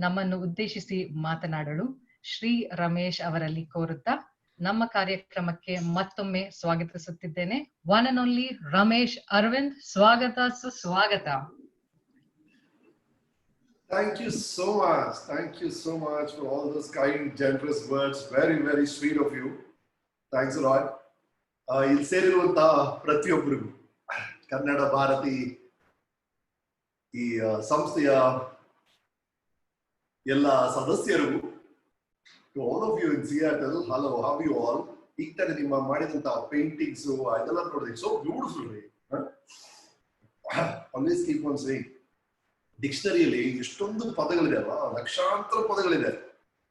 ನಮ್ಮನ್ನು ಉದ್ದೇಶಿಸಿ ಮಾತನಾಡಲು ಶ್ರೀ ರಮೇಶ್ ಅವರಲ್ಲಿ ಕೋರುತ್ತಾ ನಮ್ಮ ಕಾರ್ಯಕ್ರಮಕ್ಕೆ ಮತ್ತೊಮ್ಮೆ ಸ್ವಾಗತಿಸುತ್ತಿದ್ದೇನೆ. One and only Ramesh Aravind, ಸ್ವಾಗತ ಸುಸ್ವಾಗತ. Thank you so much. Thank you so much for all those kind, generous words. Very, very sweet of you. Thanks a lot. ಇಲ್ಲಿ ಸೇರಿರುವಂತ ಪ್ರತಿಯೊಬ್ಬರಿಗೂ, ಕನ್ನಡ ಭಾರತಿ ಈ ಸಂಸ್ಥೆಯ ಎಲ್ಲ ಸದಸ್ಯರಿಗೂ, to all of you in Seattle, hello, how are you all? ಈಗ ತಾನೇ ನಿಮ್ಮ ಮಾಡಿದಂತ paintings ಅದೆಲ್ಲ ನೋಡಿದ್ರಿ, so beautiful way. Always keep on saying, ಡಿಕ್ಷನರಿಯಲ್ಲಿ ಎಷ್ಟೊಂದು ಪದಗಳಿದೆ ಅಲ್ಲ, ಲಕ್ಷಾಂತರ ಪದಗಳಿದೆ.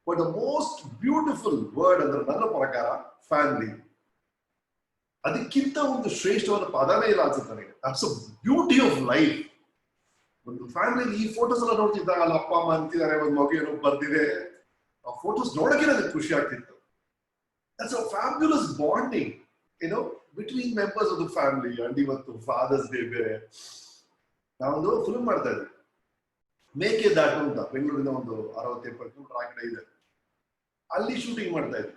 But the most beautiful word ಅಂದ್ರೆ ನನ್ನ ಪ್ರಕಾರ ಫ್ಯಾಮಿಲಿ. ಅದಕ್ಕಿಂತ ಒಂದು ಶ್ರೇಷ್ಠವಾದ ಪದನೇ ಇಲ್ಲ ಅನ್ಸುತ್ತೆ ನನಗೆ. That's a beauty of life. ಒಂದು ಫ್ಯಾಮಿಲಿ ಈ ಫೋಟೋಸ್ ಎಲ್ಲ ನೋಡ್ತಿದ್ದಾಗ ಅಲ್ಲಿ ಅಪ್ಪ ಅಮ್ಮ ಅಂತಿದ್ದಾರೆ, ಒಂದು ಮಗು ಏನೋ ಬರ್ದಿದೆ, ಆ ಫೋಟೋಸ್ ನೋಡಕ್ಕೆ ನನಗೆ ಖುಷಿ ಆಗ್ತಿತ್ತು. That's a fabulous bonding between members of the family. And ಇವತ್ತು ಫಾದರ್ಸ್ ಡೇ ಬೇರೆ. ನಾವೊಂದು ಫಿಲ್ಮ್ ಮಾಡ್ತಾ ಇದ್ವಿ, ಮೇಕೆ ದಾಟು ಅಂತ, ಬೆಂಗಳೂರಿನ ಒಂದು 60-70 ಕಿಲೋಮೀಟರ್ ಆ ಕಡೆ ಇದೆ. ಅಲ್ಲಿ ಶೂಟಿಂಗ್ ಮಾಡ್ತಾ ಇದ್ವಿ.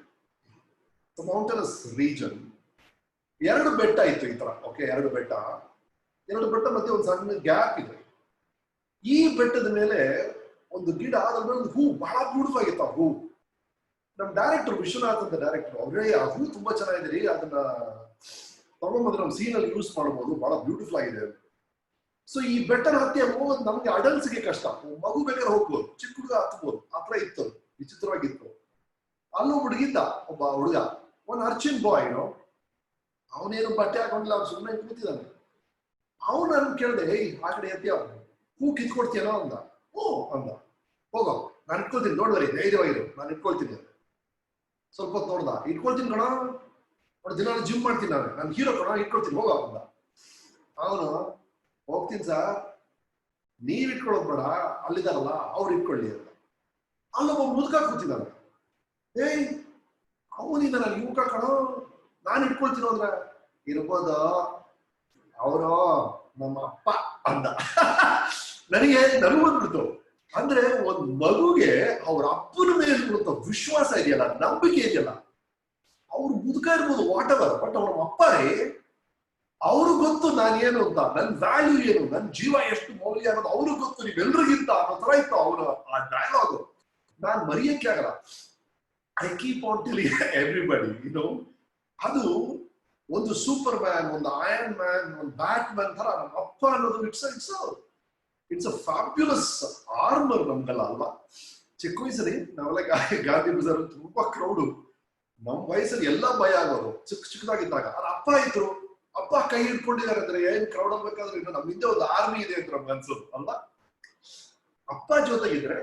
ಮೌಂಟನಸ್ ರೀಜನ್, 2 ಬೆಟ್ಟ ಇತ್ತು ಈ ತರ. ಓಕೆ, 2 ಬೆಟ್ಟ ಮಧ್ಯೆ ಒಂದು ಸಣ್ಣ ಗ್ಯಾಪ್ ಇದೆ. ಈ ಬೆಟ್ಟದ ಮೇಲೆ ಒಂದು ಗಿಡ, ಅದ್ರ ಮೇಲೆ ಒಂದು ಹೂ ಬಹಳ ಬ್ಯೂಟಿಫುಲ್ ಆಗಿತ್ತು. ಆ ಹೂ ನಮ್ ಡೈರೆಕ್ಟರ್ ವಿಶ್ವನಾಥ್ ಅಂತ ಡೈರೆಕ್ಟರ್, ಅವ್ರೇ ಆ ಹೂ ತುಂಬಾ ಚೆನ್ನಾಗಿದೆ, ಅದನ್ನ ತಗೊಂಡ್ಬಂದ್ರೆ ನಮ್ಮ ಸೀನ್ ಅಲ್ಲಿ ಯೂಸ್ ಮಾಡಬಹುದು, ಬಹಳ ಬ್ಯೂಟಿಫುಲ್ ಆಗಿದೆ. ಸೊ ಈ ಬೆಟ್ಟನ ಹತ್ತಿ ಹೋಗೋದು ನಮ್ಗೆ ಅಡಲ್ಟ್ಸ್ಗೆ ಕಷ್ಟ. ಮಗು ಬೇಕಾದ್ರೆ ಹೋಗ್ಬೋದು, ಚಿಕ್ಕ ಹುಡುಗ ಹತ್ಬೋದು, ಆತರ ಇತ್ತು, ವಿಚಿತ್ರವಾಗಿತ್ತು. ಅಲ್ಲೂ ಹುಡುಗಿದ್ದ ಒಬ್ಬ ಹುಡುಗ, ಒಂದು ಅರ್ಚಿನ್ ಬಾಯ್, ಅವನೇನು ಬಟ್ಟೆ ಹಾಕೊಂಡಿಲ್ಲ, ಅವ್ನು ಸುಮ್ಮನೆ ಕೂತಿದ್ದಾನೆ. ಅವನು ನಾನು ಕೇಳಿದೆ, ಆ ಕಡೆ ಎತ್ತಿ ಹೂ ಕಿತ್ಕೊಡ್ತೀಯನೋ ಅಂದ. ಓ ಅಂದ, ಹೋಗೋ ನಾನು ಇಟ್ಕೊಳ್ತೀನಿ, ನೋಡ್ಬರಿ ಧೈರ್ಯವಾಗಿರು, ನಾನು ಇಟ್ಕೊಳ್ತೀನಿ. ಸ್ವಲ್ಪ ಹೊತ್ತು ನೋಡ್ದ, ಇಟ್ಕೊಳ್ತೀನಿ ಕಣ, ನೋಡಿ ದಿನ ಜಿಮ್ ಮಾಡ್ತೀನಿ, ನಾನು ಹೀರೋ ಕಣ, ಇಟ್ಕೊಳ್ತೀನಿ, ಹೋಗೋ ಅಂದ. ಅವನು, ಹೋಗ್ತೀನಿ ಸರ್, ನೀವ್ ಇಟ್ಕೊಳ್ಳೋದು ಬೇಡ, ಅಲ್ಲಿದಾರಲ್ಲ ಅವ್ರು ಇಟ್ಕೊಳ್ಳಿ ಅಂತ. ಅಲ್ಲೊಬ್ಬ ಮುದುಕ ಕೂತಿದ್ದಾನೆ. ಅವನಿಂದ ನಾನು ಯುವಕ ಕಣೋ, ನಾನು ಇಟ್ಕೊಳ್ತೀನಿ ಅಂದ್ರೆ, ಇರ್ಬೋದು ಅವರು ನಮ್ಮ ಅಪ್ಪ ಅಂದ. ನನಗೂ ಬಂದ್ಬಿಡ್ತು. ಅಂದ್ರೆ ಒಂದ್ ಮಗುಗೆ ಅವ್ರ ಅಪ್ಪನ ಮೇಲೆ ವಿಶ್ವಾಸ ಇದೆಯಲ್ಲ, ನಂಬಿಕೆ ಇದೆಯಲ್ಲ, ಅವ್ರು ಮುದುಕ ಇರ್ಬೋದು ವಾಟ್ ಎವರ್, ಬಟ್ ಅವ್ರ ಅಪ್ಪರೇ, ಅವ್ರು ಗೊತ್ತು ನಾನೇನು ಅಂತ, ನನ್ ವ್ಯಾಲ್ಯೂ ಏನು, ನನ್ ಜೀವ ಎಷ್ಟು ಮೌಲ್ಯ ಅನ್ನೋದು ಅವ್ರಿಗೆ ಗೊತ್ತು, ನೀವೆಲ್ರಿಗಿಂತ ಅನ್ನೋ ತರ ಇತ್ತು ಅವನು ಆ ಡೈಲಾಗ್. ನಾನ್ ಮರೆಯಕ್ಕೆ ಆಗಲ್ಲ. I keep on telling everybody, ಅದು ಒಂದು ಸೂಪರ್ ಮ್ಯಾನ್, ಒಂದು ಐರನ್ ಮ್ಯಾನ್, ಒಂದು ಬ್ಯಾಟ್ ಮ್ಯಾನ್ ತರ ನಮ್ಮ ಅಪ್ಪ ಅನ್ನೋದು ಇಟ್ಸ್ ಅ ಫ್ಯಾಬ್ಯುಲಸ್ ಆರ್ಮರ್ ನಮ್ಗಲ್ಲ ಅಲ್ವಾ. ಚಿಕ್ಕ ವಯಸ್ಸಲ್ಲಿ ನಾವೆಲ್ಲ ಗಾಂಧಿ ಬಜಾರ್ ತುಂಬಾ ಕ್ರೌಡು, ನಮ್ ವಯಸ್ಸಲ್ಲಿ ಎಲ್ಲ ಭಯ ಆಗೋದು ಚಿಕ್ಕದಾಗಿದ್ದಾಗ. ಅದ್ರ ಅಪ್ಪ ಇದ್ರು, ಅಪ್ಪ ಕೈ ಹಿಡ್ಕೊಂಡಿದ್ದಾರೆ ಅಂದ್ರೆ ಏನ್ ಕ್ರೌಡ್ ಆಗ್ಬೇಕಾದ್ರೆ ಇನ್ನು ನಮ್ಮ ಹಿಂದೆ ಒಂದು ಆರ್ಮಿ ಇದೆ ಅಂತ ನಮ್ಗೆ ಅನ್ಸೋದು ಅಲ್ವಾ. ಅಪ್ಪ ಜೊತೆಗಿದ್ರೆ,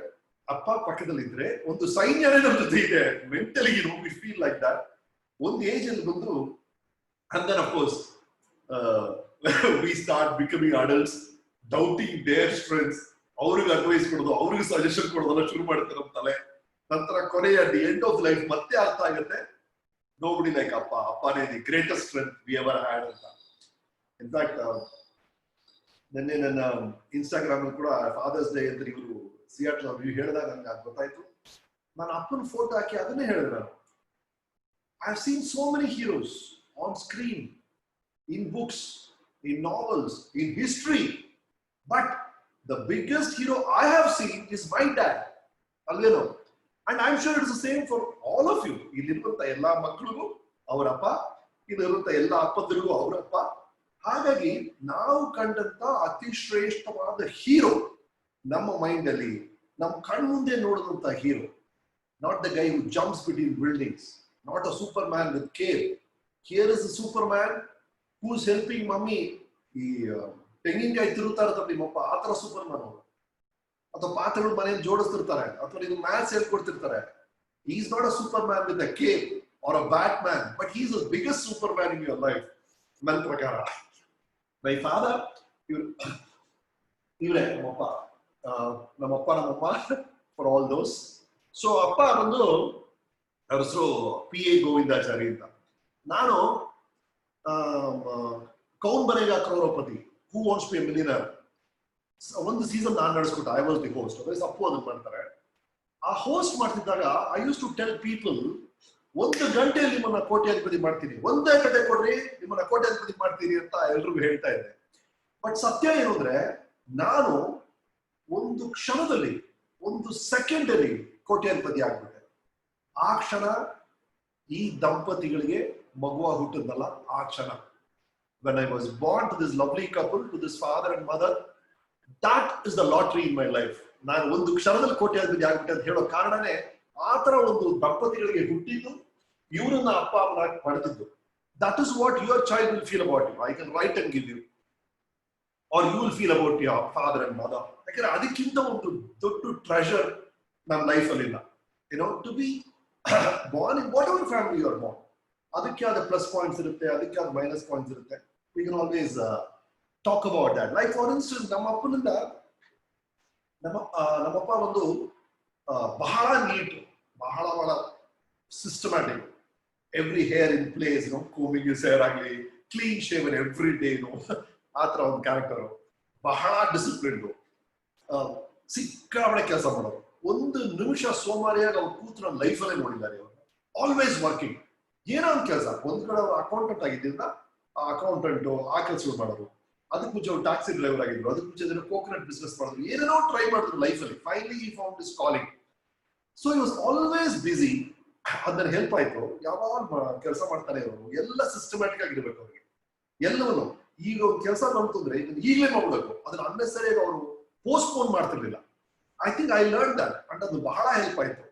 ಅಪ್ಪ ಪಕ್ಕದಲ್ಲಿದ್ರೆ ಒಂದು ಸೈನ್ಯನೇ ನಮ್ಮ ಜೊತೆ ಇದೆ. Mentally we feel like that. ಒಂದು ಏಜ್ ಅಲ್ಲಿ ಬಂದು and then of course we start becoming adults, doubting their strengths. ಅವ್ರಿಗೆ ಅಡ್ವೈಸ್ ಕೊಡೋದು, ಅವ್ರಿಗೆ ಸಜೆಷನ್ ಕೊಡೋದೆಲ್ಲ ಶುರು ಮಾಡ್ತಾರೆ ನಮ್ಮ ತಲೆ. ನಂತರ ಕೊನೆಯ ದಿ ಎಂಡ್ ಆಫ್ ಲೈಫ್ ಮತ್ತೆ ಅರ್ಥ ಆಗುತ್ತೆ, nobody like ಅಪ್ಪನೇ the greatest strength we ever had ಅಂತ. ಇನ್ಫ್ಯಾಕ್ಟ್ ನಿನ್ನೆ ನನ್ನ ಇನ್ಸ್ಟಾಗ್ರಾಮ್ ಅಲ್ಲಿ ಕೂಡ ಫಾದರ್ಸ್ ಡೇ ಅಂತ ಇವರು ಸಿಯಾಟಲ್ ಅವ್ರು ಹೇಳಿದಾಗ ನನಗೆ ಅದು ಗೊತ್ತಾಯ್ತು. ನಾನು ಅಪ್ಪನ ಫೋಟೋ ಹಾಕಿ ಅದನ್ನೇ ಹೇಳಿದೆ ನಾನು. I have seen so many heroes on screen, in books, in novels, in history, but the biggest hero I have seen is my dad, alveno. And I'm sure it's the same for all of you. Illirunta ella makkaligu avara appa, illirunta ella appandirigu avara appa. ಹಾಗಾಗಿ ನಾವು ಕಂಡಂತ ಅತಿ ಶ್ರೇಷ್ಠವಾದ hero ನಮ್ಮ mind ಅಲ್ಲಿ, ನಮ್ಮ ಕಣ್ಮುಂದೆ ನೋಡಿದಂತ hero, not the guy who jumps between buildings, not a superman with care. Here is a Superman who's helping mommy. ಈ ತೆಂಗಿನಕಾಯಿ ತಿರುತ್ತಾ ಇರ್ತಾರೆ ನಿಮ್ಮಪ್ಪ, ಆ ತರ ಸೂಪರ್ಮ್ಯಾನ್ ಅವರು. ಅಥವಾ ಪಾತ್ರೆಗಳು ಮನೆಯಲ್ಲಿ ಜೋಡಿಸ್ತಿರ್ತಾರೆ, ಅಥವಾ ನೀವು ಮ್ಯಾಥ್ಸ್ ಹೇಳ್ಕೊಡ್ತಿರ್ತಾರೆ. Is not a superman with a cape or a batman, but he's the biggest superman in your life ನನ್ನ ಪ್ರಕಾರ. ಮೈ ಫಾದರ್ ಇವರೇ ನಮ್ಮಪ್ಪ, ನಮ್ಮಮ್ಮ ಫಾರ್ ಆಲ್ ದೋಸ್. ಸೊ ಅಪ್ಪ ಬಂದು ಅವ್ರ ಹೆಸರು PA ಗೋವಿಂದಾಚಾರಿ ಅಂತ. ನಾನು Kaun Banega Crorepati, who wants to be a millionaire ಒಂದು ಸೀಸನ್ ನಾನು ನಡೆಸ್ಬಿಟ್ಟು ಐ ವಾಸ್ ದಿ ಹೋಸ್ಟ್. ಅದೇ ಅಪ್ಪು ಅದನ್ನ ಮಾಡ್ತಾರೆ. ಆ ಹೋಸ್ಟ್ ಮಾಡ್ತಿದ್ದಾಗ I use to tell people, 1 ಗಂಟೆಯಲ್ಲಿ ನಿಮ್ಮನ್ನ ಕೋಟ್ಯಾಧಿಪತಿ ಮಾಡ್ತೀನಿ, 1 ಗಂಟೆ ಕೊಡ್ರಿ ನಿಮ್ಮನ್ನ ಕೋಟ್ಯಾಧಿಪತಿ ಮಾಡ್ತೀನಿ ಅಂತ ಎಲ್ರಿಗೂ ಹೇಳ್ತಾ ಇದ್ದೆ. ಬಟ್ ಸತ್ಯ ಏನು ಅಂದ್ರೆ, ನಾನು ಒಂದು ಕ್ಷಣದಲ್ಲಿ, 1 ಸೆಕೆಂಡ್ ಅಲ್ಲಿ ಕೋಟ್ಯಾಧಿಪತಿ ಆಗ್ಬಿಟ್ಟೆ. ಆ ಕ್ಷಣ ಈ ದಂಪತಿಗಳಿಗೆ ಮಗುವ ಹುಟ್ಟಿದ್ನಲ್ಲ ಆ ಕ್ಷಣ. When I was born to this lovely couple, to this father and mother, that is the lottery in my life. ನಾನು ಒಂದು ಕ್ಷಣದಲ್ಲಿ ಕೋಟ್ಯಾಧಿಪತಿ ಆಗ್ಬಿಟ್ಟೆ ಅಂತ ಹೇಳೋ ಕಾರಣನೇ ಆ ತರ ಒಂದು ದಂಪತಿಗಳಿಗೆ ಹುಟ್ಟಿದ್ದು, ಇವರನ್ನ ಅಪ್ಪ ಅಮ್ಮನಾಗಿ ಪಡೆದಿದ್ದು. That is what your child will feel about you. I can write and give you, or you will feel about your father and mother. ಯಾಕಂದ್ರೆ ಅದಕ್ಕಿಂತ ಒಂದು ದೊಡ್ಡ ಟ್ರೆಷರ್ ನಮ್ಮ ಲೈಫ್ ಅಲ್ಲಿ ಇಲ್ಲ. To be born in whatever family you are born, ಅದಕ್ಕೆ ಆದ plus points ಇರುತ್ತೆ, ಅದಕ್ಕೆ ಆದ ಮೈನಸ್ ಪಾಯಿಂಟ್ಸ್ ಇರುತ್ತೆ. We can always talk about that. Like for instance, ನಮ್ಮಪ್ಪನಿಂದ ನಮ್ಮಪ್ಪ ಒಂದು ಬಹಳ ನೀಟ್, ಬಹಳ systematic, every hair in place, combing is hair ಆಗಲಿ, ಕ್ಲೀನ್ ಶೇವನ್ ಎವ್ರಿ ಡೇ, ಆ ತರ ಒಂದು ಕ್ಯಾರೆಕ್ಟರ್. ಬಹಳ ಡಿಸಿಪ್ಲಿನ್ಡು, ಸಿಕ್ಕಾಬಳೆ ಕೆಲಸ ಮಾಡೋರು. 1 ನಿಮಿಷ ಸೋಮಾರಿಯಾಗಿ ಅವ್ರು ಕೂತು ನನ್ನ ಲೈಫಲ್ಲೇ ನೋಡಿದ್ದಾರೆ. ಅವರು ಆಲ್ವೇಸ್ ವರ್ಕಿಂಗ್, ಏನೋ ಒಂದು ಕೆಲಸ. ಒಂದ್ ಕಡೆ ಅವ್ರು ಅಕೌಂಟೆಂಟ್ ಆಗಿದ್ದರಿಂದ ಆ ಅಕೌಂಟೆಂಟ್ ಆ ಕೆಲಸಗಳು ಮಾಡೋರು. ಅದಕ್ಕೆ ಮುಂಚೆ ಅವ್ರು ಟ್ಯಾಕ್ಸಿ ಡ್ರೈವರ್ ಆಗಿದ್ರು, ಅದಕ್ಕೆ ಮುಂಚೆ ಕೋಕೋನಟ್ ಬಿಸ್ನೆಸ್ ಮಾಡಿದ್ರು, ಏನೇನೋ ಟ್ರೈ ಮಾಡಿದ್ರು ಲೈಫಲ್ಲಿ. Finally he found his calling. So he was always busy. ಅದನ್ನ ಹೆಲ್ಪ್ ಆಯ್ತು. ಯಾವಾಗ ಕೆಲಸ ಮಾಡ್ತಾನೆ ಅವರು, ಎಲ್ಲ ಸಿಸ್ಟಮ್ಯಾಟಿಕ್ ಆಗಿರ್ಬೇಕು ಅವ್ರಿಗೆ ಎಲ್ಲವನ್ನೂ. ಈಗ ಒಂದು ಕೆಲಸ ಬಂತು ಅಂದ್ರೆ ಇದನ್ನ ಈಗಲೇ ಮಾಡ್ಬೇಕು, ಅದನ್ನ ಅನ್ನೆಸರಿಯಾಗಿ ಅವರು ಪೋಸ್ಟ್ಪೋನ್ ಮಾಡ್ತಿರ್ಲಿಲ್ಲ. I think I learn that, and ಅದು ಬಹಳ ಹೆಲ್ಪ್ ಆಯ್ತು.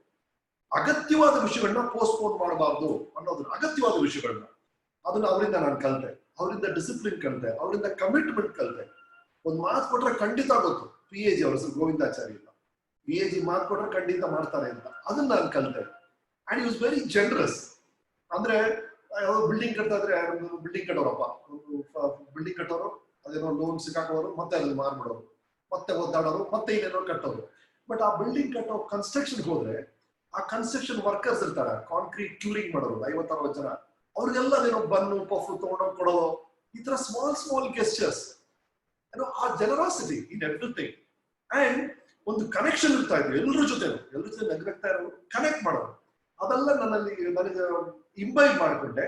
ಅಗತ್ಯವಾದ ವಿಷಯಗಳನ್ನ ಪೋಸ್ಟ್ಪೋನ್ ಮಾಡಬಾರ್ದು ಅನ್ನೋದನ್ನ, ಅಗತ್ಯವಾದ ವಿಷಯಗಳನ್ನ, ಅದನ್ನ ಅವರಿಂದ ನಾನು ಕಲಿತೆ. ಅವರಿಂದ ಡಿಸಿಪ್ಲಿನ್ ಕಲಿತೆ, ಅವರಿಂದ ಕಮಿಟ್ಮೆಂಟ್ ಕಲಿತೆ. ಒಂದು ಮಾತು ಕೊಟ್ರೆ ಖಂಡಿತ ಗೊತ್ತು. PAG ಅವ್ರ ಹೆಸರು ಗೋವಿಂದಾಚಾರಿ ಅಂತ. PAG ಮಾತು ಕೊಟ್ರೆ ಖಂಡಿತ ಮಾಡ್ತಾರೆ ಅಂತ, ಅದನ್ನ ನಾನು ಕಲಿತೆ. And he was very generous. ಅಂದ್ರೆ ಬಿಲ್ಡಿಂಗ್ ಕಟ್ತಾ ಇದ್ರೆ ಒಂದು ಬಿಲ್ಡಿಂಗ್ ಕಟ್ಟೋರಪ್ಪ, ಒಂದು ಬಿಲ್ಡಿಂಗ್ ಕಟ್ಟೋರು, ಅದೇನೋ ಲೋನ್ ಸಿಕ್ಕಾಕೋರು, ಮತ್ತೆ ಅದನ್ನ ಮಾರ್ಬಿಡೋರು, ಮತ್ತೆ ಒದ್ದಾಡೋರು, ಮತ್ತೆ ಇನ್ನೇನೋ ಕಟ್ಟೋರು. ಬಟ್ ಆ ಬಿಲ್ಡಿಂಗ್ ಕಟ್ಟೋ ಕನ್ಸ್ಟ್ರಕ್ಷನ್ ಹೋದ್ರೆ ಆ ಕನ್ಸ್ಟ್ರಕ್ಷನ್ ವರ್ಕರ್ಸ್ ಇರ್ತಾರೆ, ಕಾಂಕ್ರೀಟ್ ಕ್ಯೂರಿಂಗ್ ಮಾಡೋರು 50-60 ಜನ. ಅವ್ರಿಗೆಲ್ಲ ಅದೇನೋ ಬನ್ನು ಪಫ್ ತಗೊಂಡೋಗಿ ಕೊಡೋದು, ಈ ತರ ಸ್ಮಾಲ್ ಗೆಸ್ಚರ್ಸ್, ಆ ಜನರಾಸಿಟಿ ಇನ್ ಎವ್ರಿಥಿಂಗ್. ಅಂಡ್ ಒಂದು ಕನೆಕ್ಷನ್ ಇರ್ತಾ ಇದ್ರು ಎಲ್ಲರ ಜೊತೆ ನಗ್ತಾ ಇರೋರು, ಕನೆಕ್ಟ್ ಮಾಡೋರು. ಅದೆಲ್ಲ ನನಗೆ ಇಂಬೈಬ್ ಮಾಡ್ಕೊಂಡೆ.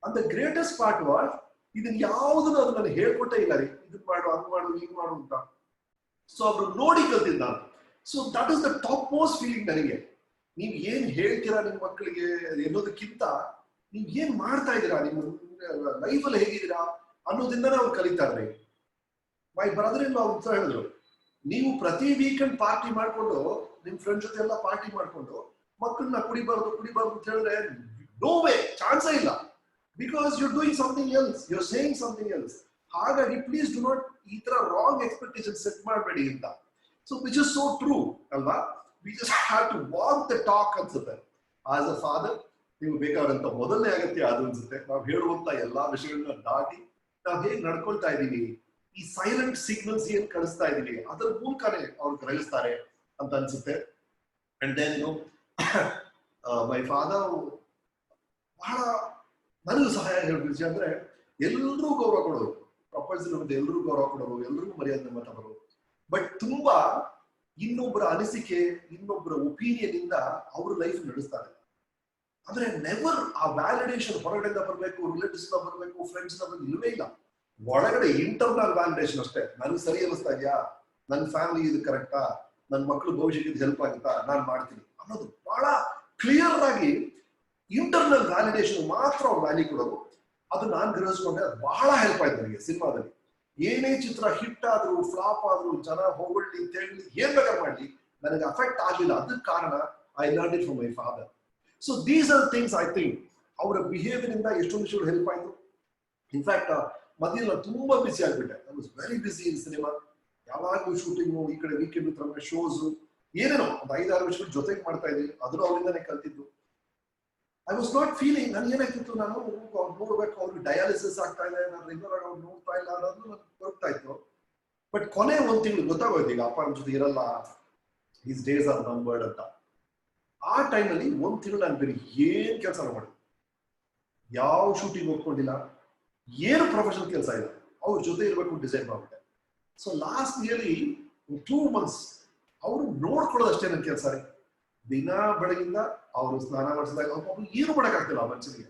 And the greatest part was, ಇದನ್ನ ಯಾವುದನ್ನು ಅದು ನನಗೆ ಹೇಳ್ಕೊಟ್ಟೇ ಇಲ್ಲ ರೀ, ಇದನ್ನ ಮಾಡು, ಹಂಗ್ ಮಾಡು, ಹಿಂಗ್ ಮಾಡು ಅಂತ. ಸೊ ಅವ್ರು ನೋಡಿ ಕಲ್ತಿದ್ದ ನಾನು. So that is the top most feeling ನನಗೆ. ನೀವ್ ಏನ್ ಹೇಳ್ತೀರಾ ನಿಮ್ ಮಕ್ಕಳಿಗೆ ಅನ್ನೋದಕ್ಕಿಂತ ನೀವ್ ಏನ್ ಮಾಡ್ತಾ ಇದ್ದೀರಾ, ನಿಮ್ಮ ಲೈಫಲ್ಲಿ ಹೇಗಿದ್ದೀರಾ ಅನ್ನೋದಿಂದನೇ ಅವ್ರು ಕಲಿತಾರೆ. ಮೈ ಬ್ರದರ್ ಇನ್ ಲಾ ಅಂತ ಹೇಳಿದ್ರು, ನೀವು ಪ್ರತಿ ವೀಕೆಂಡ್ ಪಾರ್ಟಿ ಮಾಡ್ಕೊಂಡು ನಿಮ್ ಫ್ರೆಂಡ್ ಜೊತೆ ಎಲ್ಲ ಪಾರ್ಟಿ ಮಾಡ್ಕೊಂಡು ಮಕ್ಕಳನ್ನ ಕುಡಿಬಾರ್ದು ಅಂತ ಹೇಳಿದ್ರೆ ನೋ ವೇ, ಚಾನ್ಸೇ ಇಲ್ಲ. Because you doing something else, you saying something else. ಹಾಗಾಗಿ ಪ್ಲೀಸ್ ಡು ನಾಟ್ ಈ ತರ ರಾಂಗ್ ಎಕ್ಸ್ಪೆಕ್ಟೇಷನ್ ಸೆಟ್ ಮಾಡಬೇಡಿ ಅಂತ. So which is so true ಅಲ್ವಾ? We just have to walk the talk ಅನ್ಸುತ್ತೆ. ಆಸ್ ಅ ಫಾದರ್ ನೀವು ಬೇಕಾದಂತ ಮೊದಲನೇ ಅಗತ್ಯ ಅದು ಅನ್ಸುತ್ತೆ. ನಾವು ಹೇಳುವಂತ ಎಲ್ಲಾ ವಿಷಯಗಳನ್ನ ದಾಟಿ ನಾವು ಹೇಗೆ ನಡ್ಕೊಳ್ತಾ ಇದೀವಿ, ಈ ಸೈಲೆಂಟ್ ಸಿಗ್ನಲ್ಸ್ ಏನ್ ಕಳಿಸ್ತಾ ಇದೀವಿ ಅದರ ಮೂಲಕನೇ ಅವ್ರು ಗ್ರಹಿಸ್ತಾರೆ ಅಂತ ಅನ್ಸುತ್ತೆ. ಅಂಡ್ ದೆನ್ ಮೈ ಫಾದರ್ ಬಹಳ ನನಗೂ ಸಹಾಯ ಹೇಳ್ಬಿಡ್ಸಿ ಅಂದ್ರೆ ಎಲ್ರೂ ಗೌರವ ಕೊಡೋರು, ಪ್ರಪಂಚದಲ್ಲಿ ಎಲ್ರೂ ಗೌರವ ಕೊಡೋರು, ಎಲ್ರಿಗೂ ಮರ್ಯಾದೆ ಮಾತಾಡೋರು. ಬಟ್ ತುಂಬಾ ಇನ್ನೊಬ್ಬರ ಅನಿಸಿಕೆ, ಇನ್ನೊಬ್ಬರ ಒಪಿನಿಯನ್ ಇಂದ ಅವ್ರ ಲೈಫ್ ನಡೆಸ್ತಾರೆ. ಅಂದ್ರೆ ನೆವರ್ ಆ ವ್ಯಾಲಿಡೇಷನ್ ಹೊರಗಡೆಯಿಂದ ಬರ್ಬೇಕು, ರಿಲೇಟಿವ್ಸ್ ಬರ್ಬೇಕು, ಫ್ರೆಂಡ್ಸ್ ಇಲ್ಲವೇ ಇಲ್ಲ. ಒಳಗಡೆ ಇಂಟರ್ನಲ್ ವ್ಯಾಲಿಡೇಷನ್ ಅಷ್ಟೇ. ನನ್ಗೆ ಸರಿ ಅನಿಸ್ತಾ ಇದೆಯಾ, ನನ್ನ ಫ್ಯಾಮಿಲಿ ಇದು ಕರೆಕ್ಟಾ, ನನ್ನ ಮಕ್ಕಳು ಭವಿಷ್ಯಕ್ಕೆ ಹೆಲ್ಪ್ ಆಗುತ್ತಾ, ನಾನು ಮಾಡ್ತೀನಿ ಅನ್ನೋದು ಬಹಳ ಕ್ಲಿಯರ್ ಆಗಿ ಇಂಟರ್ನಲ್ ವ್ಯಾಲಿಡೇಷನ್ ಮಾತ್ರ ಅವ್ರು ವ್ಯಾಲ್ಯೂ ಕೊಡೋದು. ಅದು ನಾನು ಗ್ರಹಿಸ್ಕೊಂಡೆ, ಅದು ಬಹಳ ಹೆಲ್ಪ್ ಆಯ್ತು ನನಗೆ. ಸಿನಿಮಾದಲ್ಲಿ ಏನೇ ಚಿತ್ರ ಹಿಟ್ ಆದ್ರು ಫ್ಲಾಪ್ ಆದ್ರು ಜನ ಹೊಗಳ್ಳಿ ತೆಳ್ಳಿ ಏನ್ ಬೇಕಾದ್ರೆ ಮಾಡ್ಲಿ ನನಗೆ ಅಫೆಕ್ಟ್ ಆಗಿಲ್ಲ. ಅದಕ್ಕೆ ಕಾರಣ I learn it from my father. So these are things I think ಅವರ ಬಿಹೇವಿಯರ್ ಇಂದ ಎಷ್ಟೊಂದು ವಿಷಯಗಳು ಹೆಲ್ಪ್ ಆಯ್ತು. ಇನ್ಫ್ಯಾಕ್ಟ್ ಮಧ್ಯೆ ನಾನು ತುಂಬಾ ಬಿಸಿ ಆಗ್ಬಿಟ್ಟೆ. I was very busy in cinema. ಯಾವಾಗಲೂ ಶೂಟಿಂಗು, ಈ ಕಡೆ ವೀಕೆಂಡ್ ತರ ಶೋಸ್, ಏನೇನೋ ಒಂದು 5-6 ವಿಷಯಗಳು ಜೊತೆಗೆ ಮಾಡ್ತಾ ಇದ್ವಿ. ಅದನ್ನು ಅವರಿಂದಾನೇ ಕಲ್ತಿದ್ದು. ಐ ವಾಸ್ ನಾಟ್ ಫೀಲಿಂಗ್, ನನ್ಗೆ ಏನಾಗ್ತಿತ್ತು, ನಾನು ನೋಡ್ಬೇಕು ಅವ್ರಿಗೆ ಡಯಾಲಿಸಿಸ್ ಆಗ್ತಾ ಇದೆ, ನಾನು ರೆಗ್ಯುಲರ್ ಆಗಿ ಅವ್ರು ನೋಡ್ತಾ ಇಲ್ಲ ಅನ್ನೋದು ನನ್ಗೆ ಗೊತ್ತಾ ಇತ್ತು. ಬಟ್ ಕೊನೆ 1 ತಿಂಗಳು ಗೊತ್ತಾಗೋಯ್ತು, ಈಗ ಅಪ್ಪ ನಮ್ಮ ಜೊತೆ ಇರಲ್ಲ, ಹೀಸ್ ಡೇಸ್ ಆರ್ ನಂಬರ್ಡ್ ಅಂತ. ಆ ಟೈಮಲ್ಲಿ 1 ತಿಂಗಳು ನಾನು ಬೇರೆ ಏನ್ ಕೆಲಸ ಮಾಡಿದೆ, ಯಾವ ಶೂಟಿಂಗ್ ಹೋಗ್ಕೊಂಡಿಲ್ಲ, ಏನು ಪ್ರೊಫೆಷನಲ್ ಕೆಲಸ ಇಲ್ಲ, ಅವ್ರ ಜೊತೆ ಇರ್ಬೇಕು ಡಿಸೈಡ್ ಮಾಡ್ಬಿಟ್ಟೆ. ಸೊ ಲಾಸ್ಟ್ ನಿಯರ್ಲಿ 2 months ಅವರು ನೋಡ್ಕೊಳ್ಳೋದಷ್ಟೇ ನನ್ನ ಕೆಲಸ ರೀ. ದಿನ ಬೆಳಗಿಂದ ಅವರು ಸ್ನಾನ ಮಾಡಿಸಿದಾಗ ಏನು ಮಾಡಕ್ಕಾಗ್ತಿಲ್ಲ ಆ ಮನುಷ್ಯನಿಗೆ.